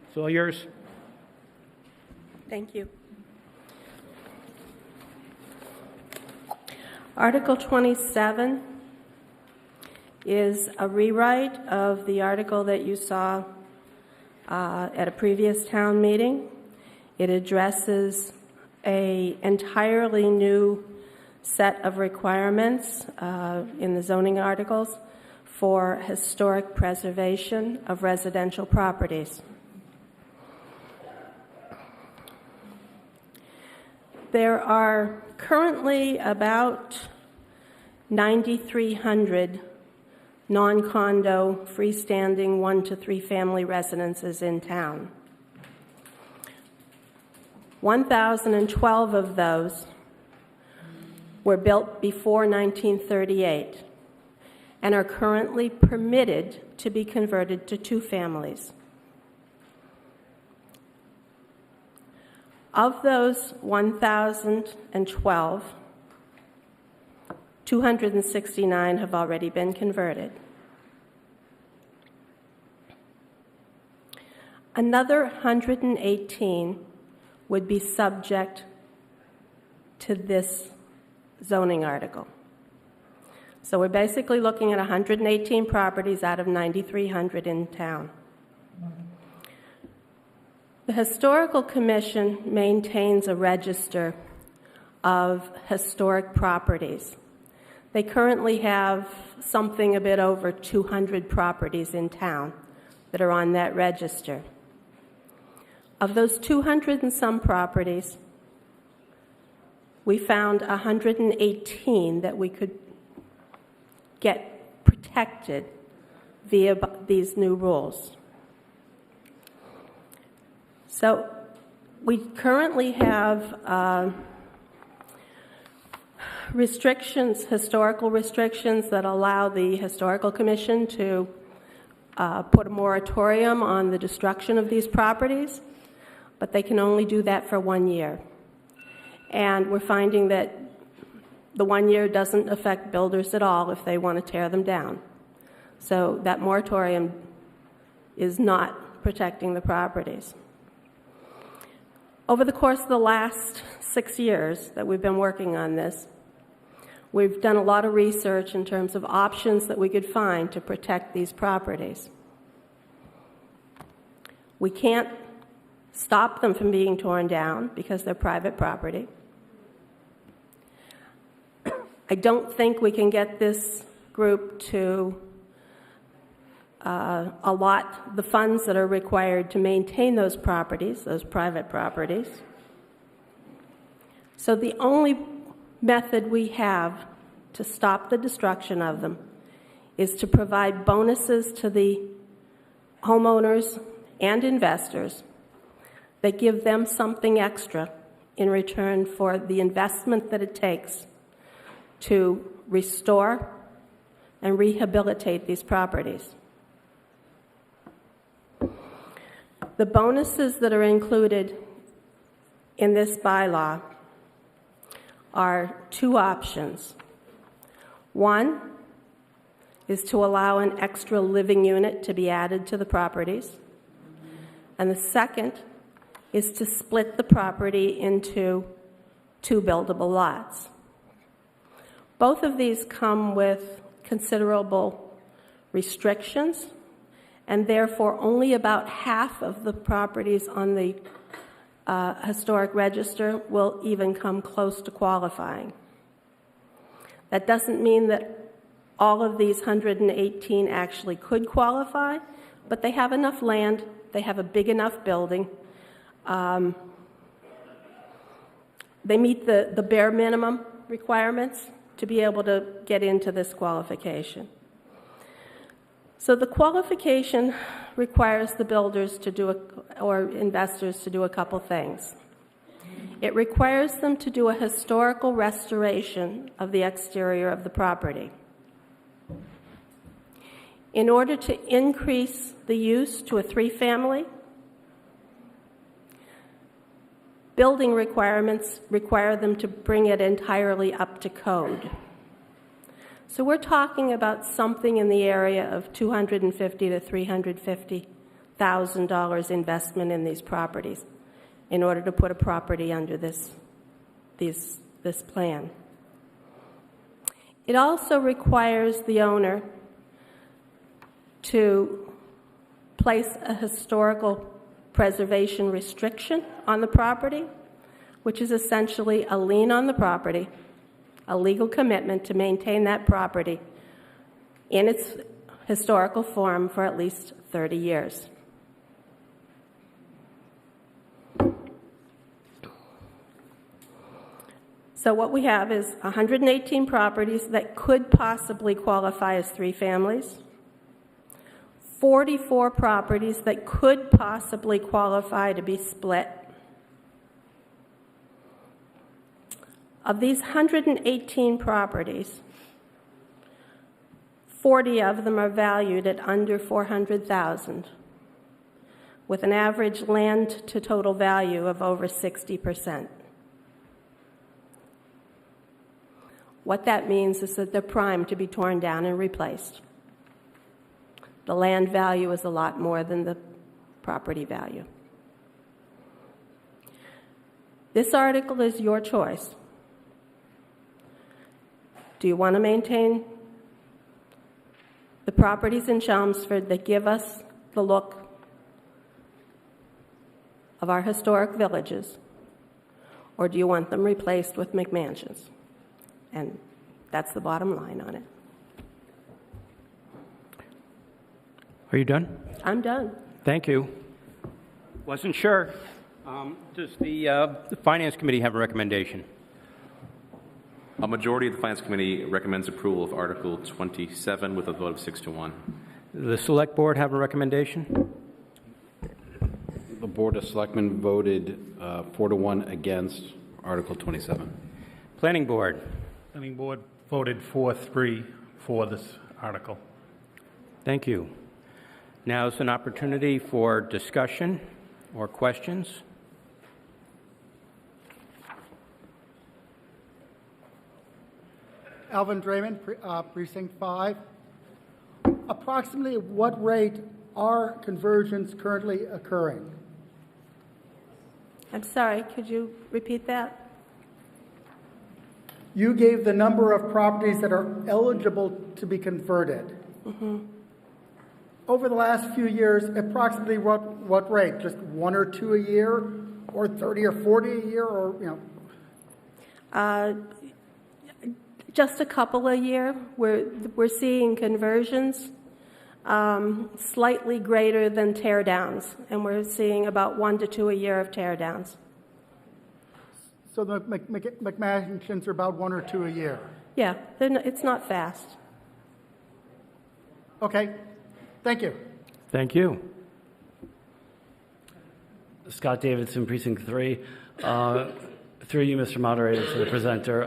It's all yours. Thank you. Article 27 is a rewrite of the article that you saw at a previous town meeting. It addresses an entirely new set of requirements in the zoning articles for historic preservation of residential properties. There are currently about 9,300 non-condo freestanding 1 to 3 family residences in town. 1,012 of those were built before 1938 and are currently permitted to be converted to 2 families. Of those 1,012, 269 have already been converted. Another 118 would be subject to this zoning article. So we're basically looking at 118 properties out of 9,300 in town. The Historical Commission maintains a register of historic properties. They currently have something a bit over 200 properties in town that are on that register. Of those 200 and some properties, we found 118 that we could get protected via these new rules. So we currently have restrictions, historical restrictions that allow the Historical Commission to put a moratorium on the destruction of these properties, but they can only do that for 1 year. And we're finding that the 1 year doesn't affect builders at all if they want to tear them down. So that moratorium is not protecting the properties. Over the course of the last 6 years that we've been working on this, we've done a lot of research in terms of options that we could find to protect these properties. We can't stop them from being torn down because they're private property. I don't think we can get this group to allot the funds that are required to maintain those properties, those private properties. So the only method we have to stop the destruction of them is to provide bonuses to the homeowners and investors that give them something extra in return for the investment that it takes to restore and rehabilitate these properties. The bonuses that are included in this bylaw are two options. One is to allow an extra living unit to be added to the properties, and the second is to split the property into 2 buildable lots. Both of these come with considerable restrictions, and therefore only about half of the properties on the historic register will even come close to qualifying. That doesn't mean that all of these 118 actually could qualify, but they have enough land, they have a big enough building, they meet the bare minimum requirements to be able to get into this qualification. So the qualification requires the builders to do, or investors to do a couple things. It requires them to do a historical restoration of the exterior of the property. In order to increase the use to a 3-family, building requirements require them to bring it entirely up to code. So we're talking about something in the area of $250,000 to $350,000 investment in these properties in order to put a property under this plan. It also requires the owner to place a historical preservation restriction on the property, which is essentially a lien on the property, a legal commitment to maintain that property in its historical form for at least 30 years. So what we have is 118 properties that could possibly qualify as 3 families, 44 properties that could possibly qualify to be split. Of these 118 properties, 40 of them are valued at under $400,000, with an average land to total value of over 60%. What that means is that they're primed to be torn down and replaced. The land value is a lot more than the property value. This article is your choice. Do you want to maintain the properties in Chelmsford that give us the look of our historic villages, or do you want them replaced with McMansions? And that's the bottom line on it. Are you done? I'm done. Thank you. Wasn't sure. Does the Finance Committee have a recommendation? A majority of the Finance Committee recommends approval of Article 27 with a vote of 6-1. The Select Board have a recommendation? The Board of Selectmen voted 4-1 against Article 27. Planning Board? Planning Board voted 4-3 for this article. Thank you. Now is an opportunity for discussion or questions. Alvin Draymond, Precinct 5. Approximately at what rate are conversions currently occurring? I'm sorry, could you repeat that? You gave the number of properties that are eligible to be converted. Mm-hmm. Over the last few years, approximately what rate? Just 1 or 2 a year, or 30 or 40 a year, or, you know? Just a couple a year. We're seeing conversions slightly greater than tear downs, and we're seeing about 1 to 2 a year of tear downs. So the McMansions are about 1 or 2 a year? Yeah, it's not fast. Okay, thank you. Thank you. Scott Davidson, Precinct 3. Through you, Mr. Moderator, to the presenter.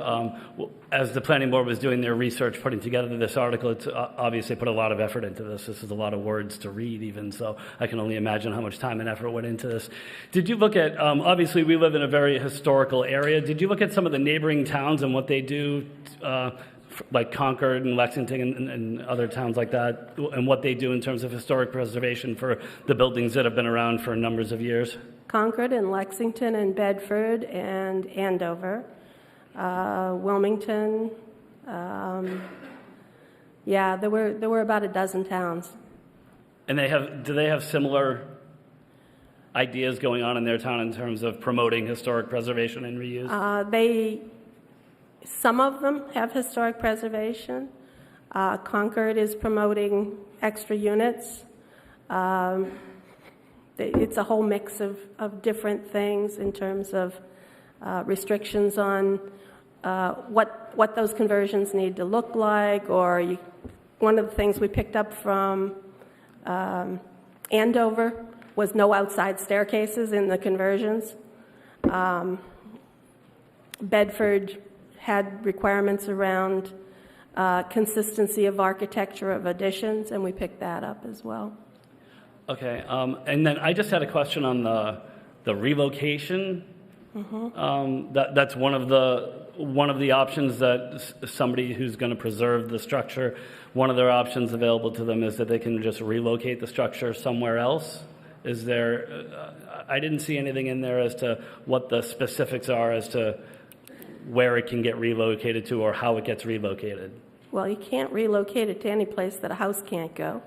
As the Planning Board was doing their research, putting together this article, it's obviously put a lot of effort into this. This is a lot of words to read even, so I can only imagine how much time and effort went into this. Did you look at, obviously we live in a very historical area, did you look at some of the neighboring towns and what they do, like Concord and Lexington and other towns like that, and what they do in terms of historic preservation for the buildings that have been around for numbers of years? Concord and Lexington and Bedford and Andover, Wilmington. Yeah, there were about a dozen towns. And do they have similar ideas going on in their town in terms of promoting historic preservation and reuse? Some of them have historic preservation. Concord is promoting extra units. It's a whole mix of different things in terms of restrictions on what those conversions need to look like, or one of the things we picked up from Andover was no outside staircases in the conversions. Bedford had requirements around consistency of architecture of additions, and we picked that up as well. Okay, and then I just had a question on the relocation. Mm-hmm. That's one of the options that somebody who's going to preserve the structure, one of their options available to them is that they can just relocate the structure somewhere else. Is there? I didn't see anything in there as to what the specifics are as to where it can get relocated to or how it gets relocated. Well, you can't relocate it to any place that a house can't go.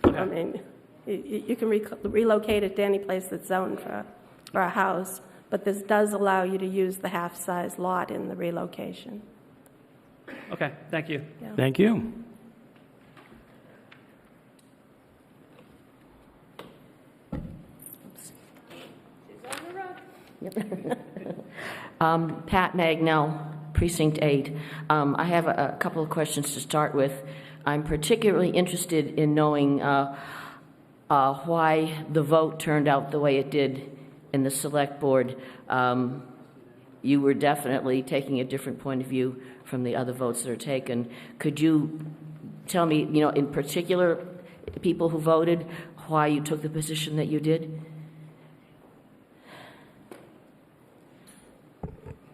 Okay. I mean, you can relocate it to any place that's zoned for a house, but this does allow you to use the half-size lot in the relocation. Okay, thank you. Yeah. Thank you. Pat Magnell, Precinct 8. I have a couple of questions to start with. I'm particularly interested in knowing why the vote turned out the way it did in the Select Board. You were definitely taking a different point of view from the other votes that are taken. Could you tell me, in particular, people who voted, why you took the position that you did?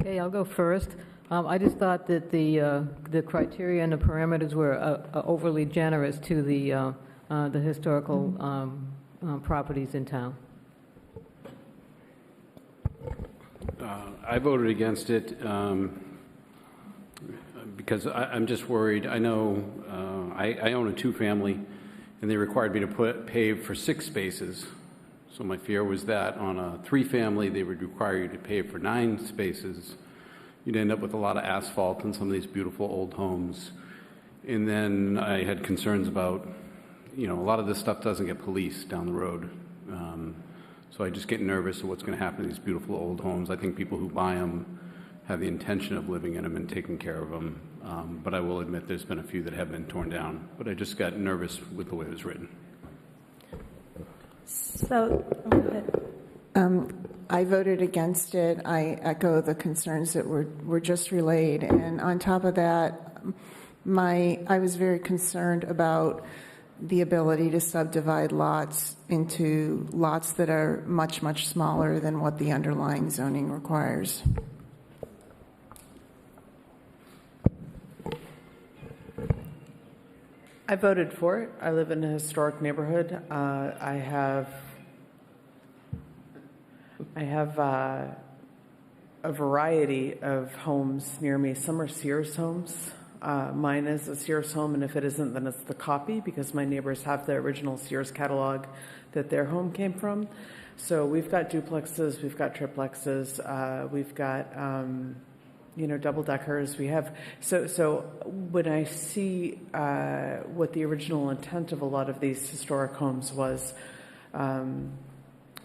Okay, I'll go first. I just thought that the criteria and the parameters were overly generous to the historical properties in town. I voted against it because I'm just worried. I know I own a two-family, and they required me to pave for 6 spaces. So my fear was that on a 3-family, they would require you to pave for 9 spaces. You'd end up with a lot of asphalt in some of these beautiful old homes. And then I had concerns about, a lot of this stuff doesn't get policed down the road. So I just get nervous of what's going to happen to these beautiful old homes. I think people who buy them have the intention of living in them and taking care of them. But I will admit there's been a few that have been torn down. But I just got nervous with the way it was written. So, I voted against it. I echo the concerns that were just relayed. And on top of that, I was very concerned about the ability to subdivide lots into lots that are much, much smaller than what the underlying zoning requires. I voted for it. I live in a historic neighborhood. I have a variety of homes near me. Some are Sears homes. Mine is a Sears home, and if it isn't, then it's the copy, because my neighbors have the original Sears catalog that their home came from. So we've got duplexes, we've got triplexes, we've got double deckers. We have so when I see what the original intent of a lot of these historic homes was,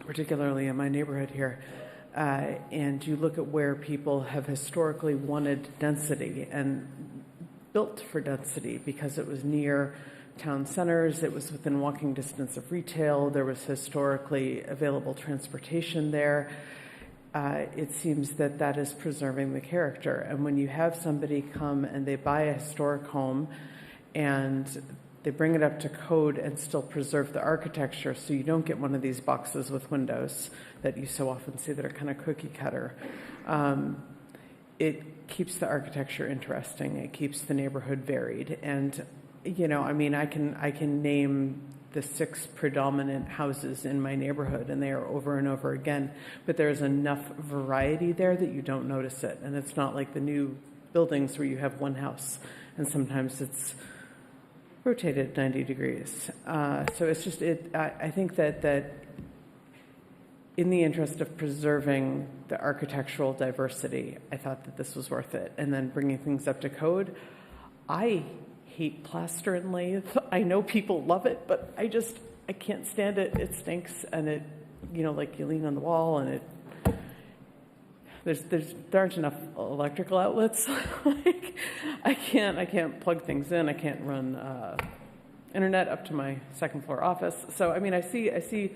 particularly in my neighborhood here, and you look at where people have historically wanted density and built for density because it was near town centers, it was within walking distance of retail, there was historically available transportation there. It seems that is preserving the character. And when you have somebody come and they buy a historic home and they bring it up to code and still preserve the architecture, so you don't get one of these boxes with windows that you so often see that are kind of cookie cutter, it keeps the architecture interesting. It keeps the neighborhood varied. And, I can name the 6 predominant houses in my neighborhood, and they are over and over again. But there's enough variety there that you don't notice it. And it's not like the new buildings where you have one house, and sometimes it's rotated 90 degrees. So it's just, I think that in the interest of preserving the architectural diversity, I thought that this was worth it. And then bringing things up to code, I hate plaster and lathe. I know people love it, but I can't stand it. It stinks, and it, like you lean on the wall, and there aren't enough electrical outlets. I can't plug things in. I can't run internet up to my second floor office. So I see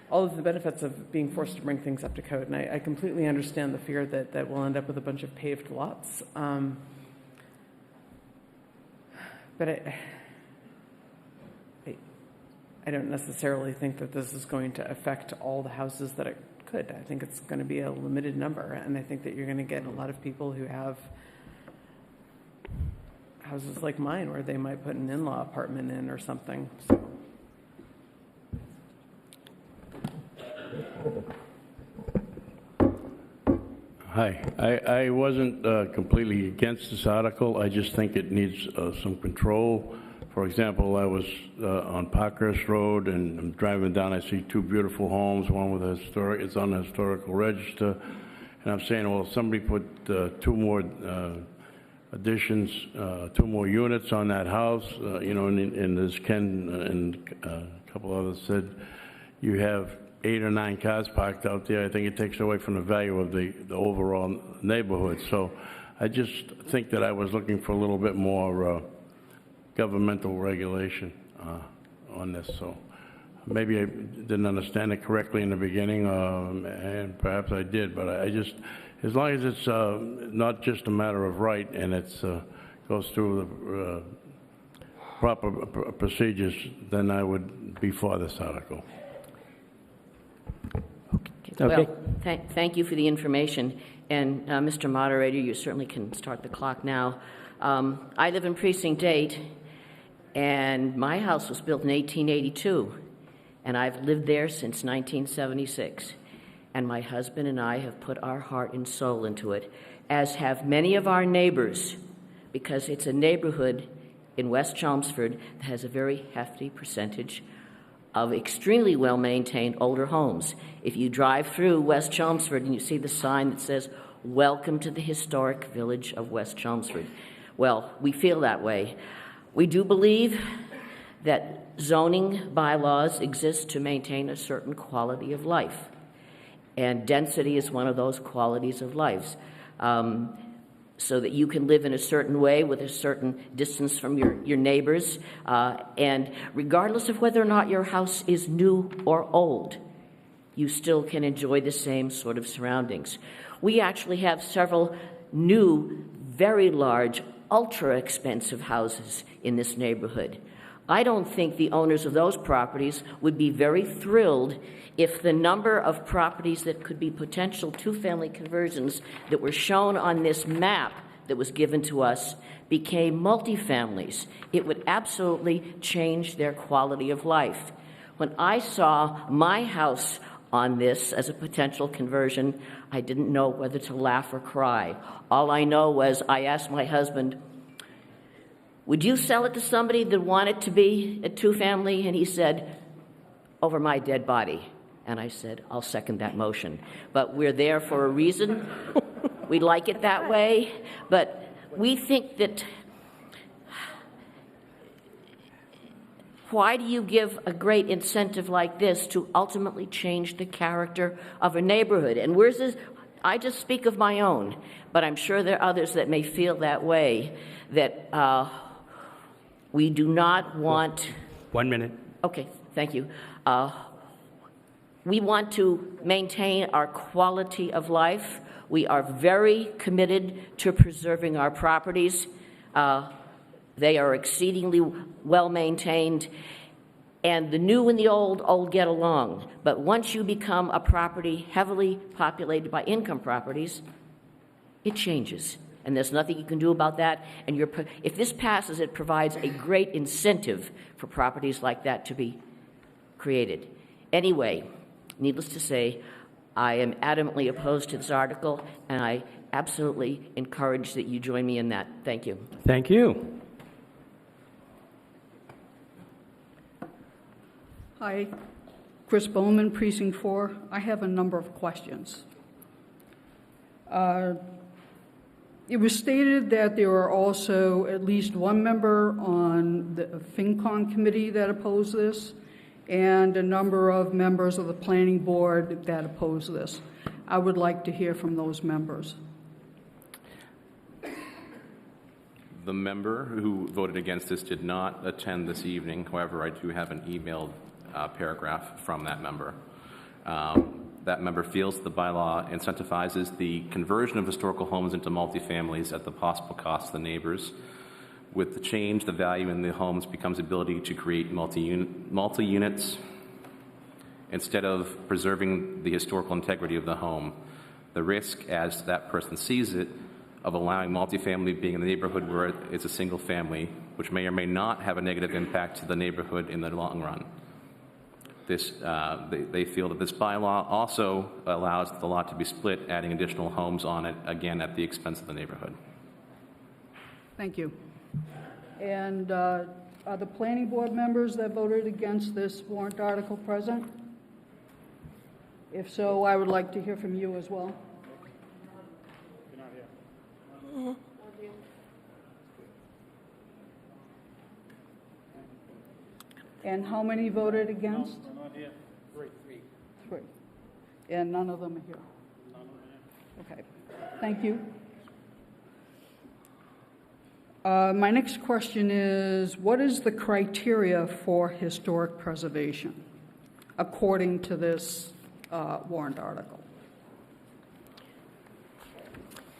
all of the benefits of being forced to bring things up to code, and I completely understand the fear that we'll end up with a bunch of paved lots. But I don't necessarily think that this is going to affect all the houses that it could. I think it's going to be a limited number, and I think that you're going to get a lot of people who have houses like mine where they might put an in-law apartment in or something. So. Hi. I wasn't completely against this article. I just think it needs some control. For example, I was on Parkhurst Road, and I'm driving down. I see 2 beautiful homes, one with a historic, it's on the historical register. And I'm saying, well, somebody put 2 more additions, 2 more units on that house, and as Ken and a couple others said, you have 8 or 9 cars parked out there. I think it takes away from the value of the overall neighborhood. So I just think that I was looking for a little bit more governmental regulation on this. So maybe I didn't understand it correctly in the beginning, and perhaps I did, but I just, as long as it's not just a matter of right and it goes through the proper procedures, then I would be for this article. Okay. Well, thank you for the information. And Mr. Moderator, you certainly can start the clock now. I live in Precinct 8, and my house was built in 1882, and I've lived there since 1976. And my husband and I have put our heart and soul into it, as have many of our neighbors, because it's a neighborhood in West Chelmsford that has a very hefty percentage of extremely well-maintained older homes. If you drive through West Chelmsford and you see the sign that says, "Welcome to the historic village of West Chelmsford," well, we feel that way. We do believe that zoning bylaws exist to maintain a certain quality of life, and density is one of those qualities of life. So that you can live in a certain way with a certain distance from your neighbors, and regardless of whether or not your house is new or old, you still can enjoy the same sort of surroundings. We actually have several new, very large, ultra-expensive houses in this neighborhood. I don't think the owners of those properties would be very thrilled if the number of properties that could be potential two-family conversions that were shown on this map that was given to us became multifamilies. It would absolutely change their quality of life. When I saw my house on this as a potential conversion, I didn't know whether to laugh or cry. All I know was I asked my husband, "Would you sell it to somebody that wanted to be a two-family?" And he said, "Over my dead body." And I said, "I'll second that motion." But we're there for a reason. We like it that way. But we think that why do you give a great incentive like this to ultimately change the character of a neighborhood? And where's this? I just speak of my own, but I'm sure there are others that may feel that way, that we do not want... 1 minute. Okay, thank you. We want to maintain our quality of life. We are very committed to preserving our properties. They are exceedingly well-maintained, and the new and the old get along. But once you become a property heavily populated by income properties, it changes. And there's nothing you can do about that. And if this passes, it provides a great incentive for properties like that to be created. Anyway, needless to say, I am adamantly opposed to this article, and I absolutely encourage that you join me in that. Thank you. Thank you. Hi, Chris Bowman, Precinct 4. I have a number of questions. It was stated that there are also at least one member on the FinCon committee that oppose this, and a number of members of the planning board that oppose this. I would like to hear from those members. The member who voted against this did not attend this evening. However, I do have an emailed paragraph from that member. That member feels the bylaw incentivizes the conversion of historical homes into multifamilies at the possible cost of the neighbors. With the change, the value in the homes becomes ability to create multi-units instead of preserving the historical integrity of the home. The risk, as that person sees it, of allowing multifamily being in the neighborhood where it's a single family, which may or may not have a negative impact to the neighborhood in the long run. They feel that this bylaw also allows the lot to be split, adding additional homes on it, again, at the expense of the neighborhood. Thank you. And are the planning board members that voted against this warrant article present? If so, I would like to hear from you as well. And how many voted against? No, not here. Three. And none of them are here? Okay, thank you. My next question is, what is the criteria for historic preservation, according to this warrant article?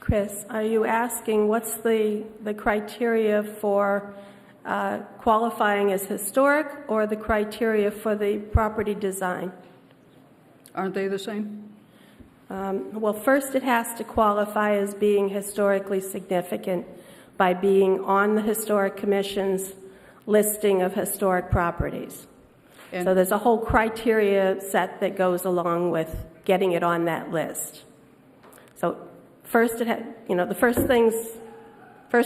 Chris, are you asking what's the criteria for qualifying as historic, or the criteria for the property design? Aren't they the same? Well, first it has to qualify as being historically significant by being on the Historic Commission's listing of historic properties. So there's a whole criteria set that goes along with getting it on that list. So first, the first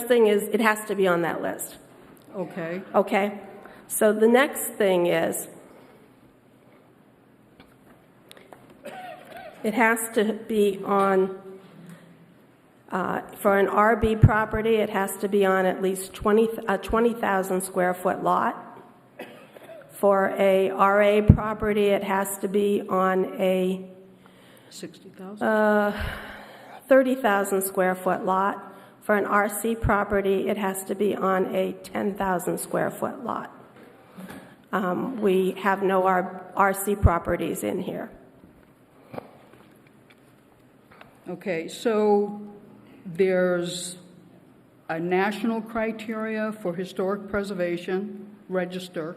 thing is it has to be on that list. Okay. Okay, so the next thing is, it has to be on, for an RB property, it has to be on at least 20,000 square foot lot. For a RA property, it has to be on a 60,000? 30,000 square foot lot. For an RC property, it has to be on a 10,000 square foot lot. We have no RC properties in here. Okay, so there's a national criteria for historic preservation, register,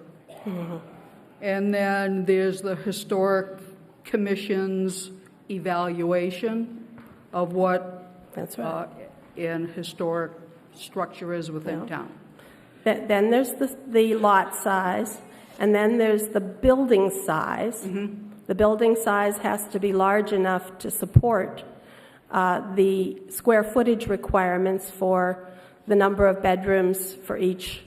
and then there's the Historic Commission's evaluation of what That's right. An historic structure is within town. Then there's the lot size, and then there's the building size. The building size has to be large enough to support the square footage requirements for the number of bedrooms for each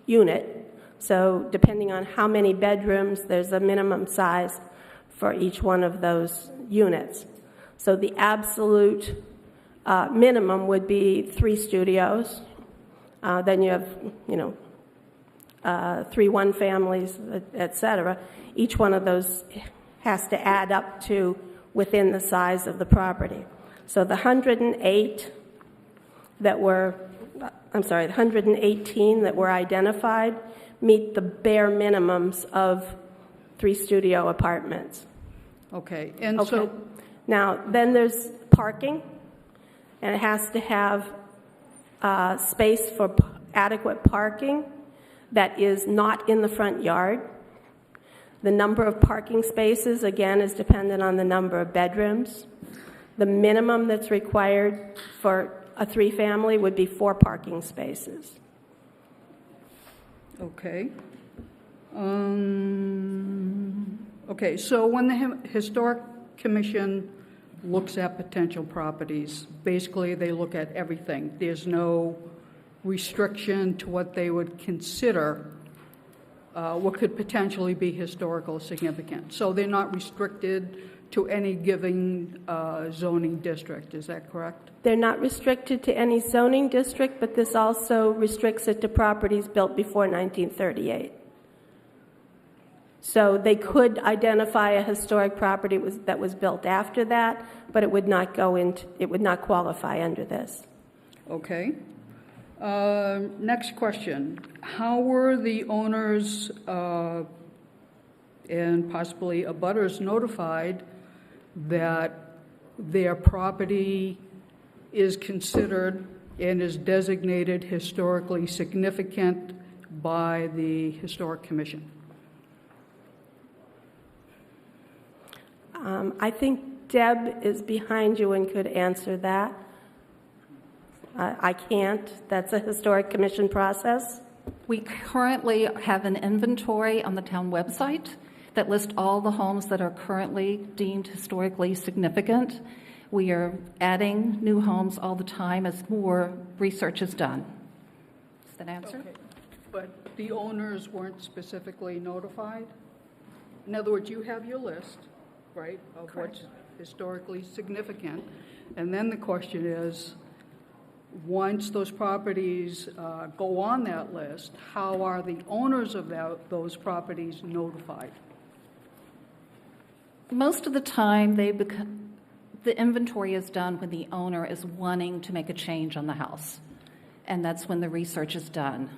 unit. So depending on how many bedrooms, there's a minimum size for each one of those units. So the absolute minimum would be 3 studios. Then you have, 3 one-families, et cetera. Each one of those has to add up to within the size of the property. So the 118 that were identified meet the bare minimums of 3 studio apartments. Okay, and so... Now, then there's parking, and it has to have space for adequate parking that is not in the front yard. The number of parking spaces, again, is dependent on the number of bedrooms. The minimum that's required for a 3-family would be 4 parking spaces. Okay. Okay, so when the Historic Commission looks at potential properties, basically they look at everything. There's no restriction to what they would consider what could potentially be historical significant. So they're not restricted to any given zoning district, is that correct? They're not restricted to any zoning district, but this also restricts it to properties built before 1938. So they could identify a historic property that was built after that, but it would not qualify under this. Okay. Next question. How were the owners and possibly abutters notified that their property is considered and is designated historically significant by the Historic Commission? I think Deb is behind you and could answer that. I can't. That's a Historic Commission process. We currently have an inventory on the town website that lists all the homes that are currently deemed historically significant. We are adding new homes all the time as more research is done. Does that answer? Okay. But the owners weren't specifically notified? In other words, you have your list, right, of Correct. what's historically significant. And then the question is, once those properties go on that list, how are the owners of those properties notified? Most of the time, the inventory is done when the owner is wanting to make a change on the house. And that's when the research is done.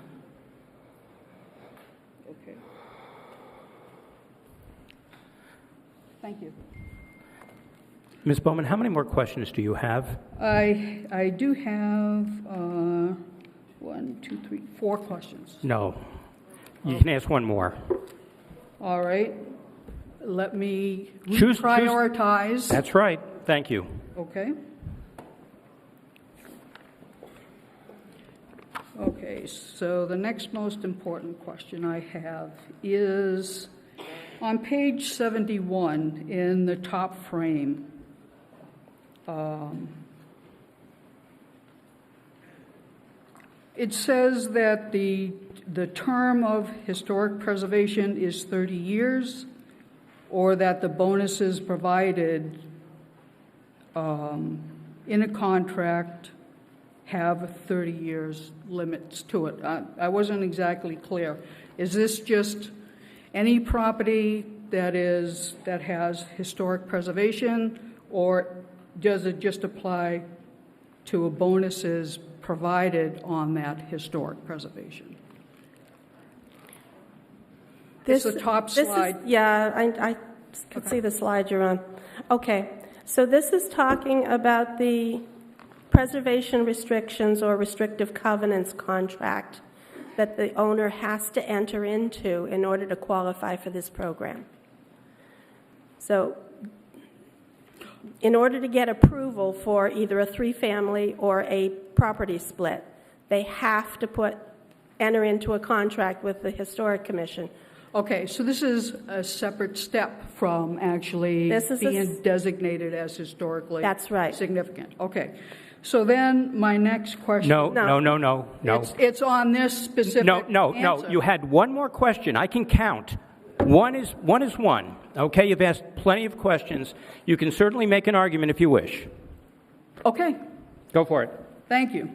Okay. Thank you. Ms. Bowman, how many more questions do you have? I do have 4 questions. No. You can ask one more. All right. Let me Choose. prioritize. That's right. Thank you. Okay. Okay, so the next most important question I have is on page 71 in the top frame. It says that the term of historic preservation is 30 years, or that the bonuses provided in a contract have 30 years limits to it. I wasn't exactly clear. Is this just any property that has historic preservation, or does it just apply to bonuses provided on that historic preservation? It's the top slide. I can see the slide you're on. Okay, so this is talking about the preservation restrictions or restrictive covenants contract that the owner has to enter into in order to qualify for this program. So in order to get approval for either a 3-family or a property split, they have to enter into a contract with the Historic Commission. Okay, so this is a separate step from actually being designated as historically significant. Okay, so then my next question. No. It's on this specific answer. You had one more question. I can count. One is one. Okay, you've asked plenty of questions. You can certainly make an argument if you wish. Okay. Go for it. Thank you.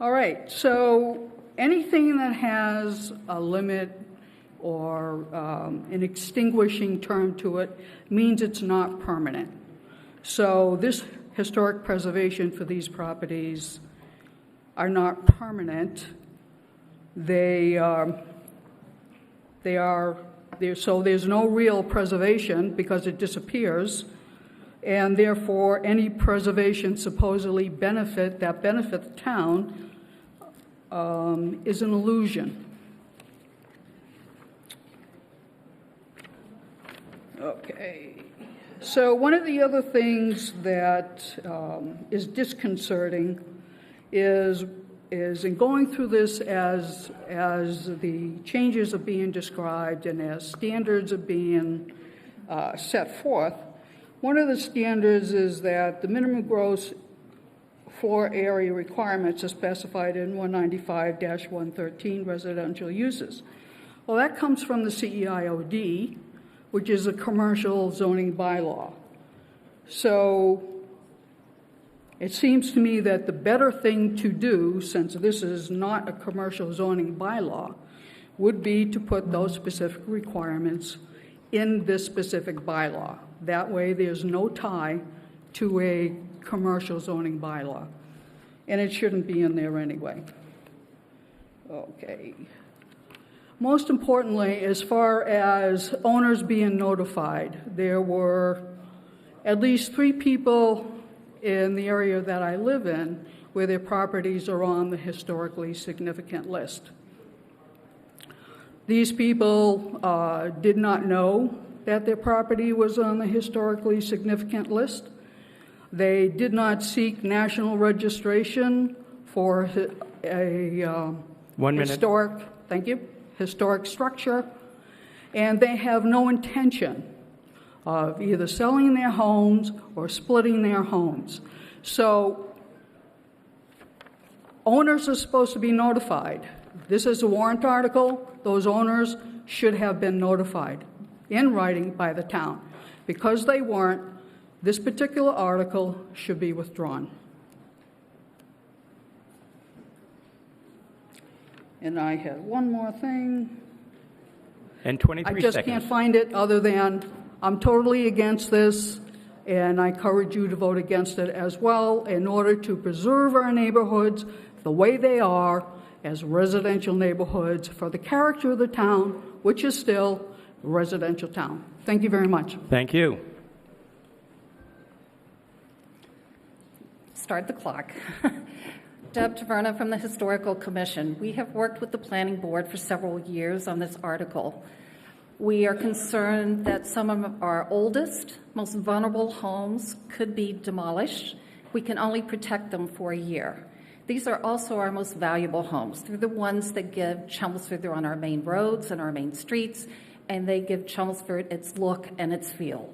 All right, so anything that has a limit or an extinguishing term to it means it's not permanent. So this historic preservation for these properties are not permanent. So there's no real preservation because it disappears, and therefore any preservation supposedly benefit the town is an illusion. Okay. So one of the other things that is disconcerting is in going through this as the changes are being described and as standards are being set forth, one of the standards is that the minimum gross floor area requirements are specified in 195-113 residential uses. Well, that comes from the CEIOD, which is a commercial zoning bylaw. So it seems to me that the better thing to do, since this is not a commercial zoning bylaw, would be to put those specific requirements in this specific bylaw. That way there's no tie to a commercial zoning bylaw. And it shouldn't be in there anyway. Okay. Most importantly, as far as owners being notified, there were at least 3 people in the area that I live in where their properties are on the historically significant list. These people did not know that their property was on the historically significant list. They did not seek national registration for a historic structure, and they have no intention of either selling their homes or splitting their homes. So owners are supposed to be notified. This is a warrant article. Those owners should have been notified in writing by the town. Because they weren't, this particular article should be withdrawn. And I had one more thing. And 23 seconds. I just can't find it other than I'm totally against this, and I encourage you to vote against it as well in order to preserve our neighborhoods the way they are as residential neighborhoods for the character of the town, which is still a residential town. Thank you very much. Thank you. Start the clock. Deb Taverna from the Historical Commission. We have worked with the Planning Board for several years on this article. We are concerned that some of our oldest, most vulnerable homes could be demolished. We can only protect them for a year. These are also our most valuable homes. They're the ones that give Chelmsford, they're on our main roads and our main streets, and they give Chelmsford its look and its feel.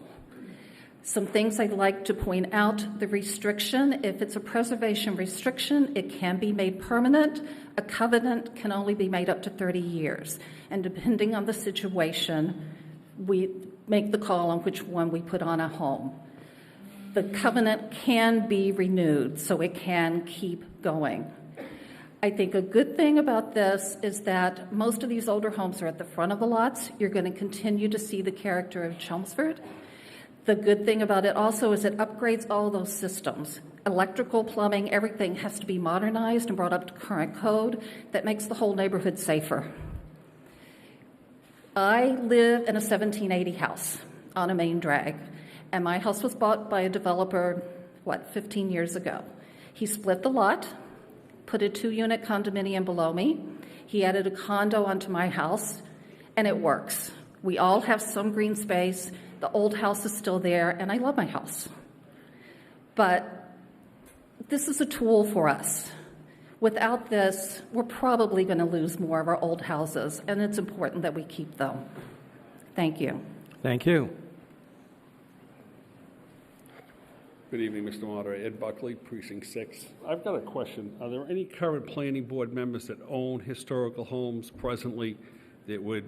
Some things I'd like to point out, the restriction, if it's a preservation restriction, it can be made permanent. A covenant can only be made up to 30 years. And depending on the situation, we make the call on which one we put on a home. The covenant can be renewed, so it can keep going. I think a good thing about this is that most of these older homes are at the front of the lots. You're going to continue to see the character of Chelmsford. The good thing about it also is it upgrades all those systems. Electrical, plumbing, everything has to be modernized and brought up to current code. That makes the whole neighborhood safer. I live in a 1780 house on a main drag, and my house was bought by a developer, 15 years ago. He split the lot, put a 2-unit condominium below me. He added a condo onto my house, and it works. We all have some green space. The old house is still there, and I love my house. But this is a tool for us. Without this, we're probably going to lose more of our old houses, and it's important that we keep them. Thank you. Thank you. Good evening, Mr. Moderator. Ed Buckley, Precinct 6. I've got a question. Are there any current planning board members that own historical homes presently that would,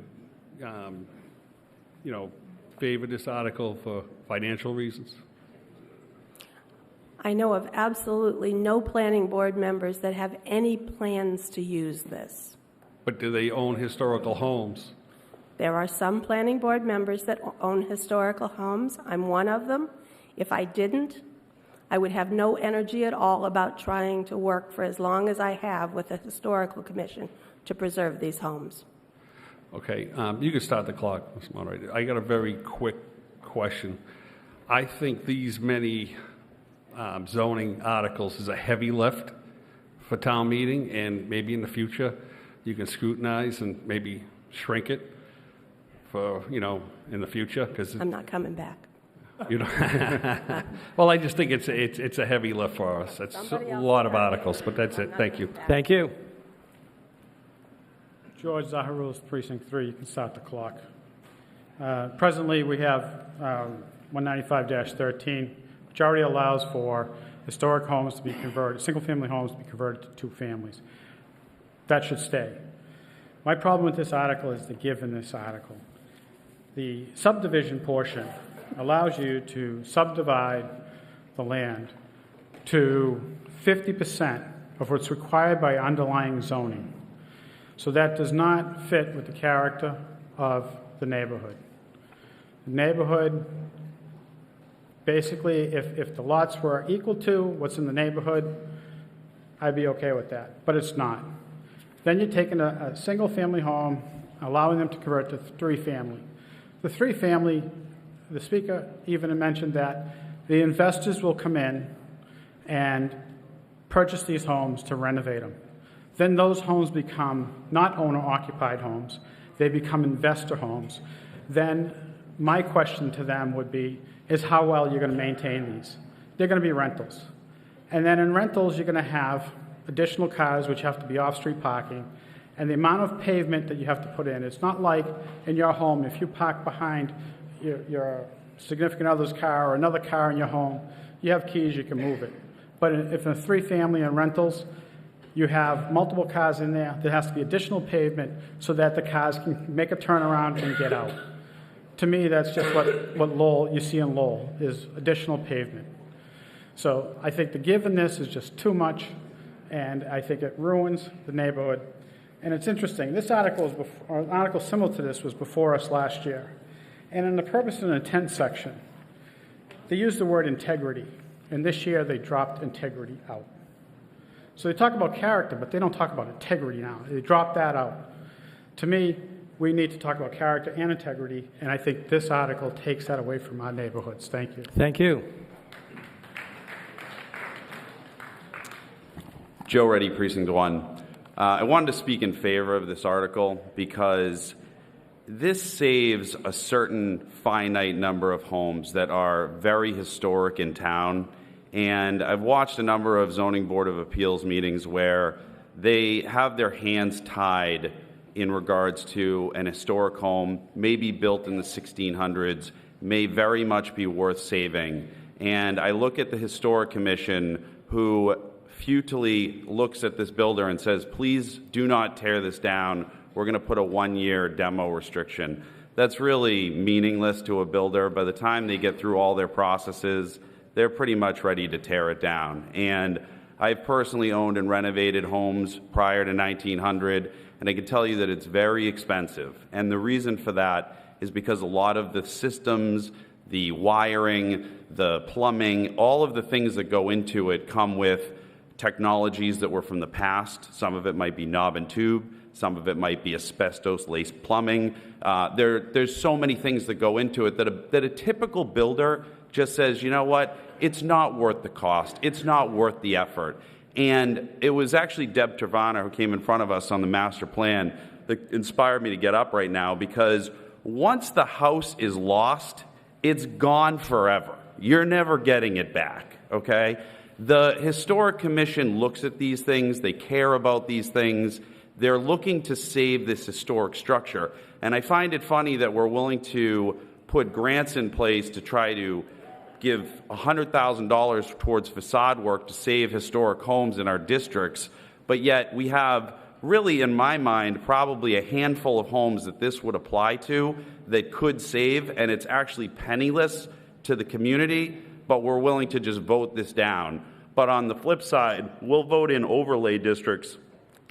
favor this article for financial reasons? I know of absolutely no planning board members that have any plans to use this. But do they own historical homes? There are some planning board members that own historical homes. I'm one of them. If I didn't, I would have no energy at all about trying to work for as long as I have with the Historical Commission to preserve these homes. Okay, you can start the clock, Mr. Moderator. I got a very quick question. I think these many zoning articles is a heavy lift for town meeting, and maybe in the future you can scrutinize and maybe shrink it for, in the future. Because I'm not coming back. Well, I just think it's a heavy lift for us. It's a lot of articles, but that's it. Thank you. Thank you. George Zaharos, Precinct 3. You can start the clock. Presently, we have 195-13, which already allows for historic homes to be converted, single-family homes to be converted to 2 families. That should stay. My problem with this article is the give in this article. The subdivision portion allows you to subdivide the land to 50% of what's required by underlying zoning. So that does not fit with the character of the neighborhood. The neighborhood, basically, if the lots were equal to what's in the neighborhood, I'd be okay with that, but it's not. Then you're taking a single-family home, allowing them to convert to 3-family. The 3-family, the speaker even mentioned that the investors will come in and purchase these homes to renovate them. Then those homes become not owner-occupied homes. They become investor homes. Then my question to them would be, is how well you're going to maintain these. They're going to be rentals. And then in rentals, you're going to have additional cars, which have to be off-street parking, and the amount of pavement that you have to put in. It's not like in your home, if you park behind your significant other's car or another car in your home, you have keys, you can move it. But if in a 3-family and rentals, you have multiple cars in there, there has to be additional pavement so that the cars can make a turnaround and get out. To me, that's just what Lowell, you see in Lowell, is additional pavement. So I think the give in this is just too much, and I think it ruins the neighborhood. And it's interesting, this article is before, an article similar to this was before us last year. And in the purpose and intent section, they used the word integrity, and this year they dropped integrity out. So they talk about character, but they don't talk about integrity now. They dropped that out. To me, we need to talk about character and integrity, and I think this article takes that away from our neighborhoods. Thank you. Thank you. Joe Reddy, Precinct 1. I wanted to speak in favor of this article because this saves a certain finite number of homes that are very historic in town. And I've watched a number of Zoning Board of Appeals meetings where they have their hands tied in regards to an historic home, maybe built in the 1600s, may very much be worth saving. And I look at the Historic Commission, who futilely looks at this builder and says, please do not tear this down. We're going to put a 1-year demo restriction. That's really meaningless to a builder. By the time they get through all their processes, they're pretty much ready to tear it down. And I've personally owned and renovated homes prior to 1900, and I can tell you that it's very expensive. And the reason for that is because a lot of the systems, the wiring, the plumbing, all of the things that go into it come with technologies that were from the past. Some of it might be knob and tube. Some of it might be asbestos-laced plumbing. There's so many things that go into it that a typical builder just says, you know what, it's not worth the cost. It's not worth the effort. And it was actually Deb Trevana who came in front of us on the master plan that inspired me to get up right now, because once the house is lost, it's gone forever. You're never getting it back, okay? The Historic Commission looks at these things. They care about these things. They're looking to save this historic structure. And I find it funny that we're willing to put grants in place to try to give $100,000 towards facade work to save historic homes in our districts, but yet we have really, in my mind, probably a handful of homes that this would apply to that could save, and it's actually penniless to the community, but we're willing to just vote this down. But on the flip side, we'll vote in overlay districts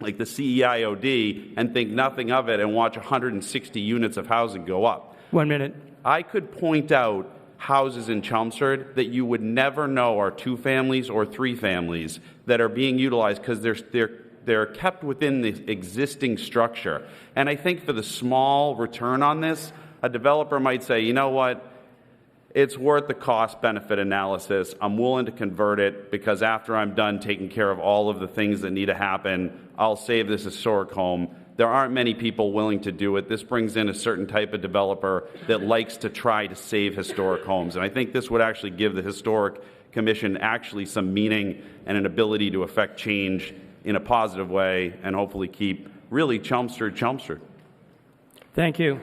like the CEIOD and think nothing of it and watch 160 units of housing go up. 1 minute. I could point out houses in Chelmsford that you would never know are 2 families or 3 families that are being utilized because they're kept within the existing structure. And I think for the small return on this, a developer might say, you know what, it's worth the cost-benefit analysis. I'm willing to convert it because after I'm done taking care of all of the things that need to happen, I'll save this historic home. There aren't many people willing to do it. This brings in a certain type of developer that likes to try to save historic homes. And I think this would actually give the Historic Commission actually some meaning and an ability to affect change in a positive way and hopefully keep really Chelmsford, Chelmsford. Thank you.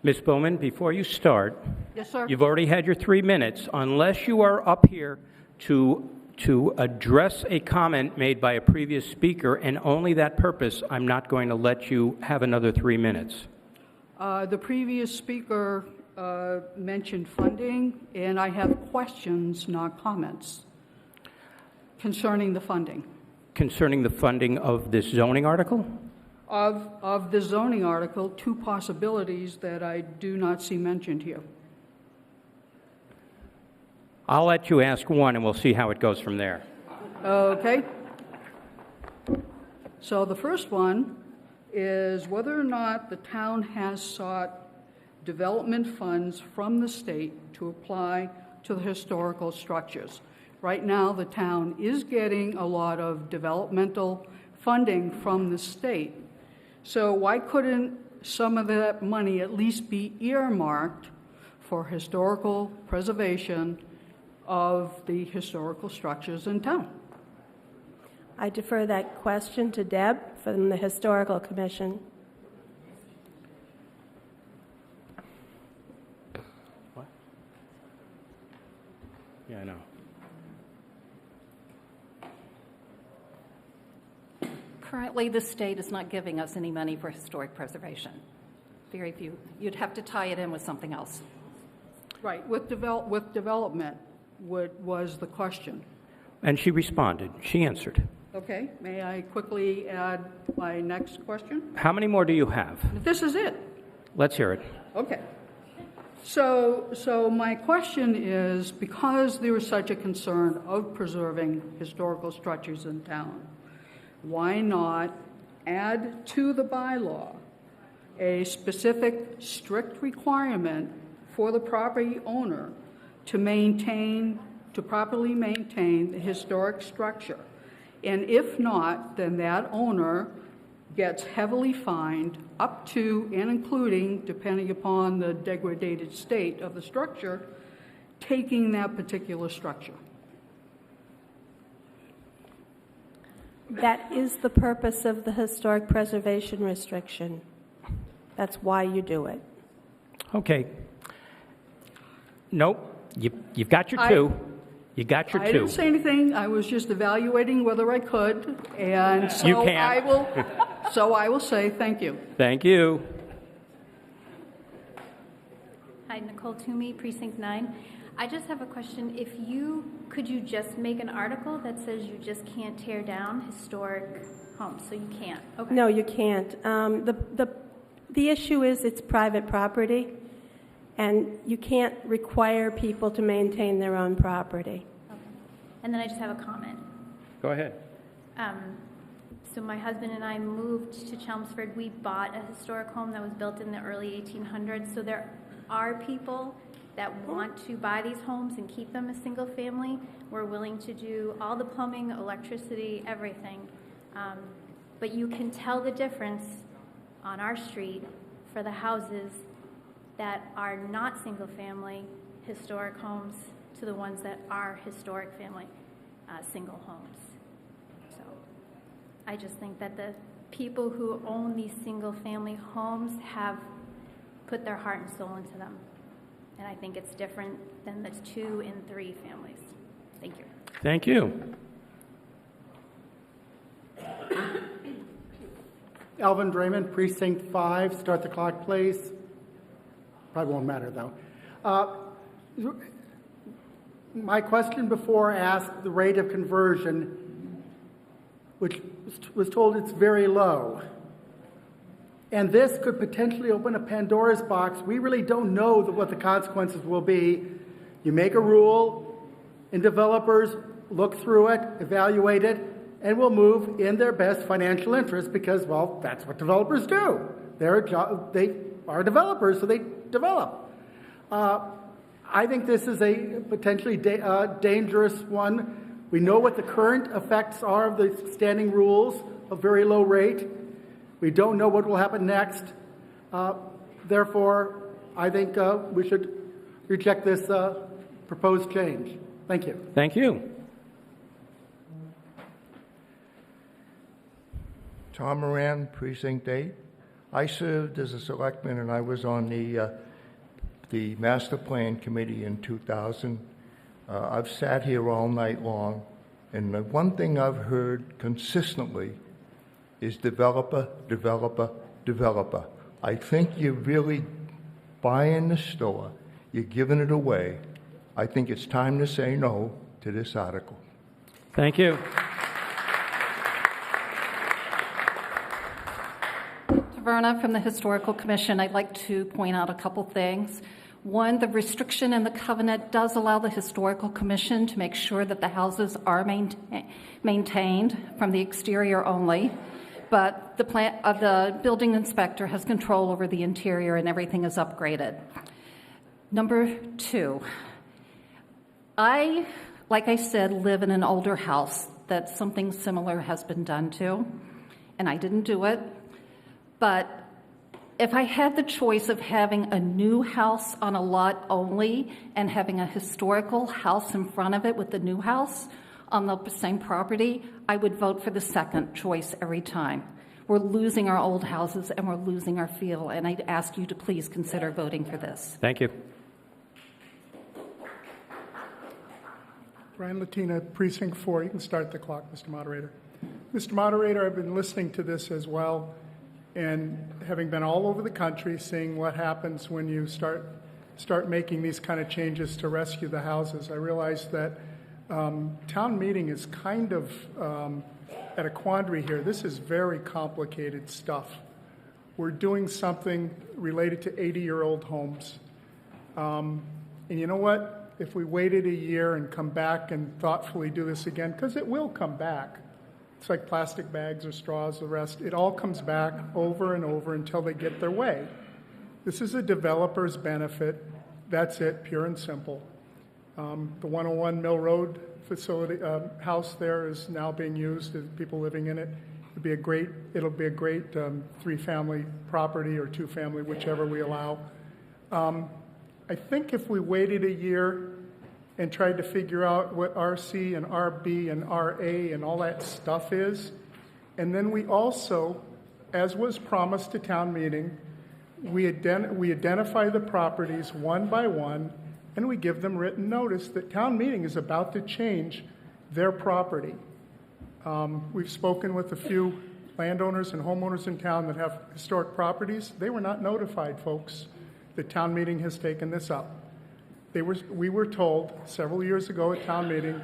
Ms. Bowman, before you start, Yes, sir. you've already had your 3 minutes. Unless you are up here to address a comment made by a previous speaker, and only that purpose, I'm not going to let you have another 3 minutes. The previous speaker mentioned funding, and I have questions, not comments, concerning the funding. Concerning the funding of this zoning article? Of the zoning article, 2 possibilities that I do not see mentioned here. I'll let you ask one, and we'll see how it goes from there. Okay. So the first one is whether or not the town has sought development funds from the state to apply to the historical structures. Right now, the town is getting a lot of developmental funding from the state. So why couldn't some of that money at least be earmarked for historical preservation of the historical structures in town? I defer that question to Deb from the Historical Commission. What? Yeah, I know. Currently, the state is not giving us any money for historic preservation. Very few. You'd have to tie it in with something else. Right, with development was the question. And she responded. She answered. Okay, may I quickly add my next question? How many more do you have? This is it. Let's hear it. Okay. So my question is, because there is such a concern of preserving historical structures in town, why not add to the bylaw a specific strict requirement for the property owner to properly maintain the historic structure? And if not, then that owner gets heavily fined up to and including, depending upon the degraded state of the structure, taking that particular structure. That is the purpose of the historic preservation restriction. That's why you do it. Okay. Nope, you've got your two. You got your two. I didn't say anything. I was just evaluating whether I could, and so You can't. I will say thank you. Thank you. Hi, Nicole Toomey, Precinct 9. I just have a question. Could you just make an article that says you just can't tear down historic homes? So you can't? Okay. No, you can't. The issue is it's private property, and you can't require people to maintain their own property. Okay. And then I just have a comment. Go ahead. So my husband and I moved to Chelmsford. We bought a historic home that was built in the early 1800s. So there are people that want to buy these homes and keep them as single family. We're willing to do all the plumbing, electricity, everything. But you can tell the difference on our street for the houses that are not single family historic homes to the ones that are historic family single homes. So I just think that the people who own these single family homes have put their heart and soul into them. And I think it's different than the 2 and 3 families. Thank you. Thank you. Alvin Draymond, Precinct 5. Start the clock, please. Probably won't matter, though. My question before asked the rate of conversion, which was told it's very low. And this could potentially open a Pandora's box. We really don't know what the consequences will be. You make a rule, and developers look through it, evaluate it, and will move in their best financial interest because, well, that's what developers do. They are developers, so they develop. I think this is a potentially dangerous one. We know what the current effects are of the standing rules of very low rate. We don't know what will happen next. Therefore, I think we should reject this proposed change. Thank you. Thank you. Tom Moran, Precinct 8. I served as a selectman, and I was on the Master Plan Committee in 2000. I've sat here all night long, and the one thing I've heard consistently is developer, developer, developer. I think you're really buying the store. You're giving it away. I think it's time to say no to this article. Thank you. Verna from the Historical Commission. I'd like to point out a couple things. One, the restriction in the covenant does allow the Historical Commission to make sure that the houses are maintained from the exterior only, but the building inspector has control over the interior and everything is upgraded. Number 2, like I said, live in an older house that something similar has been done to, and I didn't do it. But if I had the choice of having a new house on a lot only and having a historical house in front of it with the new house on the same property, I would vote for the second choice every time. We're losing our old houses and we're losing our feel, and I'd ask you to please consider voting for this. Thank you. Brian Latina, Precinct 4. You can start the clock, Mr. Moderator. Mr. Moderator, I've been listening to this as well, and having been all over the country, seeing what happens when you start making these kind of changes to rescue the houses, I realize that town meeting is kind of at a quandary here. This is very complicated stuff. We're doing something related to 80-year-old homes. And you know what? If we waited a year and come back and thoughtfully do this again, because it will come back. It's like plastic bags or straws, the rest. It all comes back over and over until they get their way. This is a developer's benefit. That's it, pure and simple. The 101 Mill Road facility house there is now being used. There's people living in it. It'll be a great 3-family property or 2-family, whichever we allow. I think if we waited a year and tried to figure out what RC and RB and RA and all that stuff is, and then we also, as was promised to town meeting, we identify the properties one by one, and we give them written notice that town meeting is about to change their property. We've spoken with a few landowners and homeowners in town that have historic properties. They were not notified, folks. The town meeting has taken this up. We were told several years ago at town meeting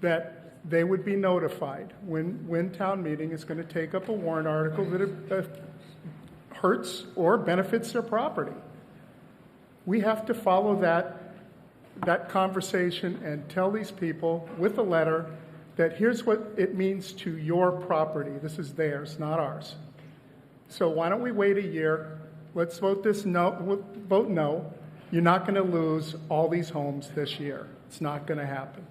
that they would be notified when town meeting is going to take up a warrant article that hurts or benefits their property. We have to follow that conversation and tell these people with a letter that here's what it means to your property. This is theirs, not ours. So why don't we wait a year? Let's vote no. You're not going to lose all these homes this year. It's not going to happen.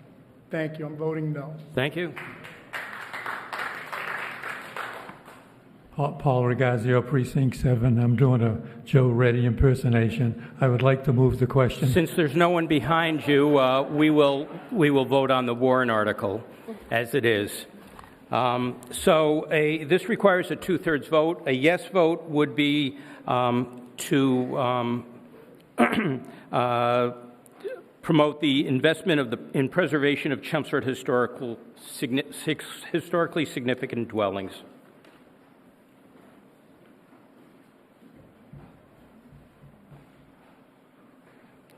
Thank you. I'm voting no. Thank you. Paul Regazio, Precinct 7. I'm doing a Joe Reddy impersonation. I would like to move the question. Since there's no one behind you, we will vote on the warrant article as it is. This requires a 2/3 vote. A yes vote would be to promote the investment in preservation of Chelmsford historically significant dwellings.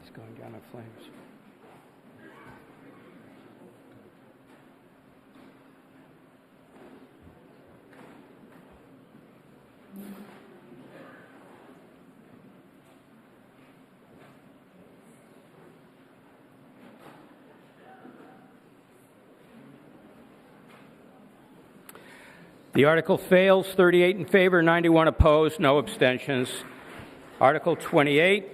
It's going down in flames. The article fails, 38 in favor, 91 opposed, no abstentions. Article 28.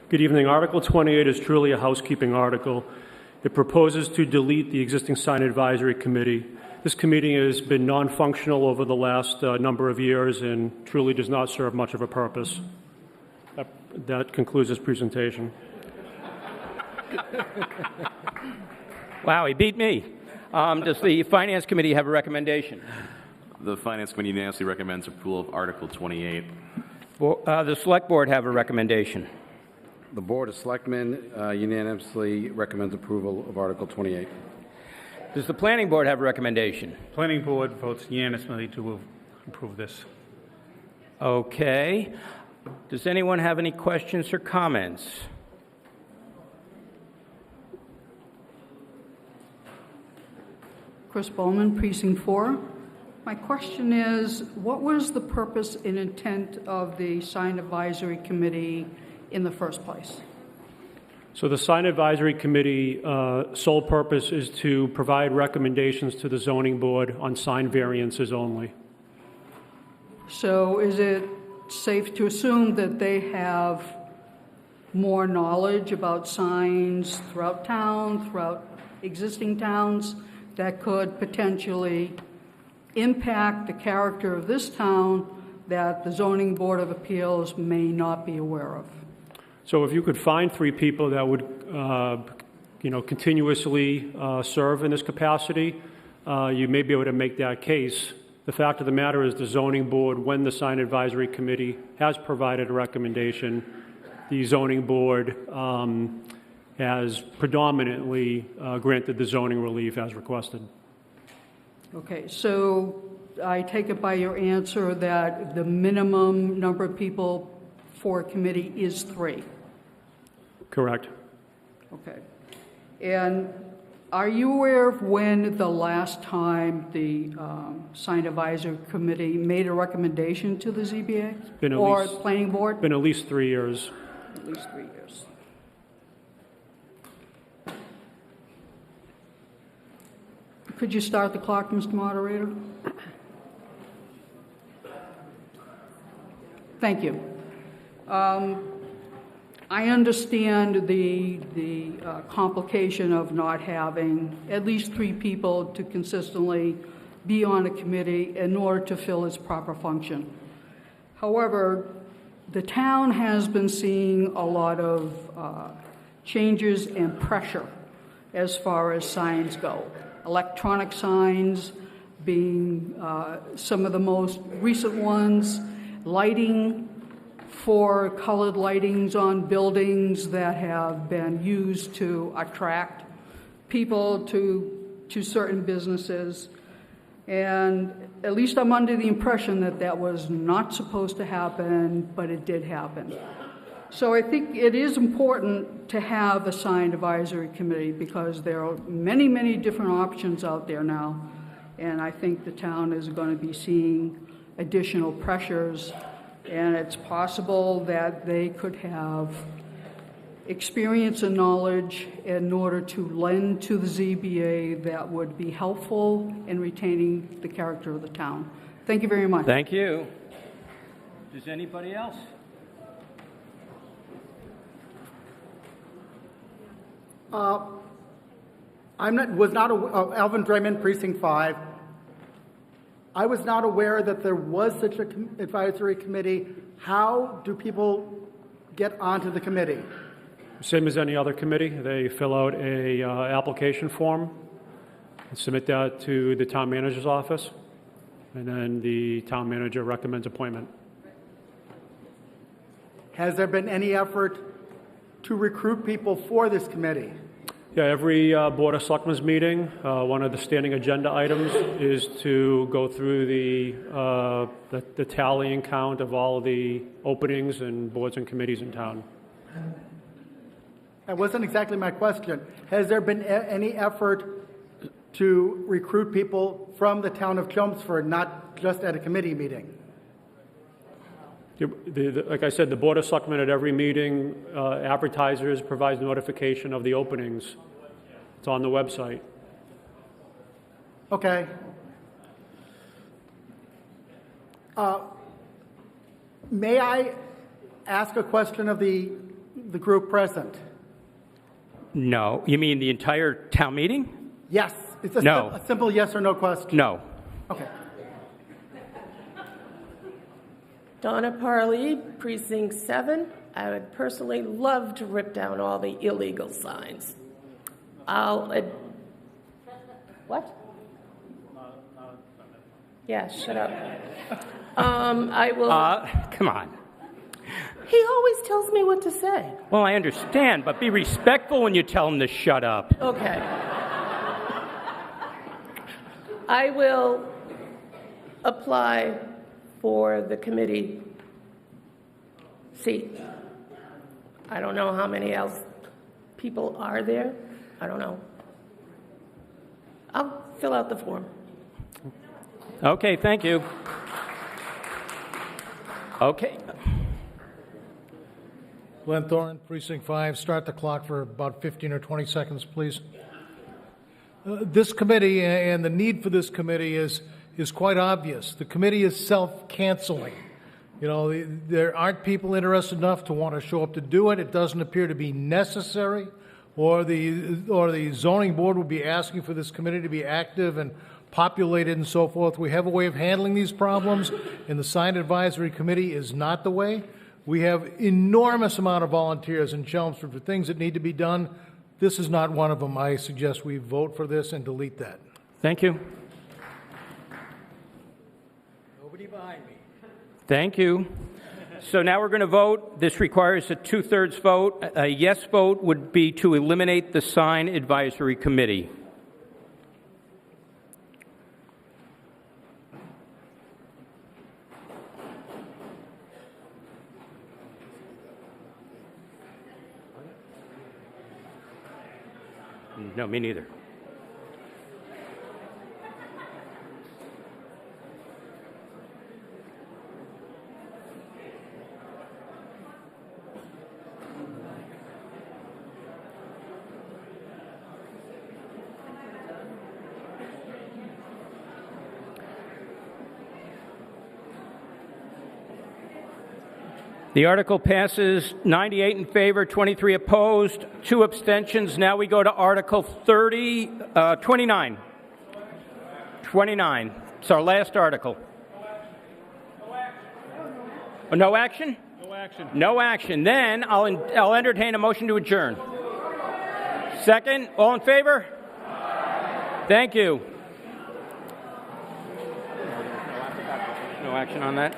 Good evening. Article 28 is truly a housekeeping article. It proposes to delete the existing sign advisory committee. This committee has been non-functional over the last number of years and truly does not serve much of a purpose. That concludes this presentation. Wow, he beat me. Does the Finance Committee have a recommendation? The Finance Committee unanimously recommends approval of Article 28. The Select Board have a recommendation. The Board of Selectmen unanimously recommends approval of Article 28. Does the Planning Board have a recommendation? Planning Board votes unanimously to approve this. Okay. Does anyone have any questions or comments? Chris Bowman, Precinct 4. My question is, what was the purpose and intent of the Sign Advisory Committee in the first place? So the Sign Advisory Committee sole purpose is to provide recommendations to the Zoning Board on sign variances only. So is it safe to assume that they have more knowledge about signs throughout town, throughout existing towns, that could potentially impact the character of this town that the Zoning Board of Appeals may not be aware of? So if you could find 3 people that would, continuously serve in this capacity, you may be able to make that case. The fact of the matter is the Zoning Board, when the Sign Advisory Committee has provided a recommendation, the Zoning Board has predominantly granted the zoning relief as requested. Okay, so I take it by your answer that the minimum number of people for a committee is 3? Correct. Okay. And are you aware of when the last time the Sign Advisory Committee made a recommendation to the ZBA or Planning Board? Been at least 3 years. At least 3 years. Could you start the clock, Mr. Moderator? Thank you. I understand the complication of not having at least 3 people to consistently be on a committee in order to fill its proper function. However, the town has been seeing a lot of changes and pressure as far as signs go. Electronic signs being some of the most recent ones, lighting for colored lightings on buildings that have been used to attract people to certain businesses. And at least I'm under the impression that that was not supposed to happen, but it did happen. So I think it is important to have a sign advisory committee because there are many, many different options out there now. And I think the town is going to be seeing additional pressures, and it's possible that they could have experience and knowledge in order to lend to the ZBA that would be helpful in retaining the character of the town. Thank you very much. Thank you. Does anybody else? Alvin Drayman, Precinct 5. I was not aware that there was such an advisory committee. How do people get onto the committee? Same as any other committee. They fill out a application form and submit that to the town manager's office, and then the town manager recommends appointment. Has there been any effort to recruit people for this committee? Yeah, every Board of Selectmen's meeting, one of the standing agenda items is to go through the tallying count of all of the openings and boards and committees in town. That wasn't exactly my question. Has there been any effort to recruit people from the town of Chelmsford, not just at a committee meeting? Like I said, the Board of Selectmen at every meeting advertises, provides notification of the openings. It's on the website. Okay. May I ask a question of the group present? No. You mean the entire town meeting? Yes. It's a, no. A simple yes or no question. No. Okay. Donna Parley, Precinct 7. I would personally love to rip down all the illegal signs. What? Yeah, shut up. I will... Come on. He always tells me what to say. Well, I understand, but be respectful when you tell him to shut up. Okay. I will apply for the committee seat. I don't know how many else people are there. I don't know. I'll fill out the form. Okay, thank you. Okay. Glenn Thorne, Precinct 5. Start the clock for about 15 or 20 seconds, please. This committee and the need for this committee is quite obvious. The committee is self-canceling. You know, there aren't people interested enough to want to show up to do it. It doesn't appear to be necessary, or the zoning board will be asking for this committee to be active and populated and so forth. We have a way of handling these problems, and the sign advisory committee is not the way. We have enormous amount of volunteers in Chelmsford for things that need to be done. This is not one of them. I suggest we vote for this and delete that. Thank you. Nobody behind me. Thank you. So now we're going to vote. This requires a 2/3 vote. A yes vote would be to eliminate the sign advisory committee. No, me neither. The article passes 98 in favor, 23 opposed, 2 abstentions. Now we go to Article 29. 29. It's our last article. No action? No action. No action. Then I'll entertain a motion to adjourn. Second. All in favor? Thank you. No action on that?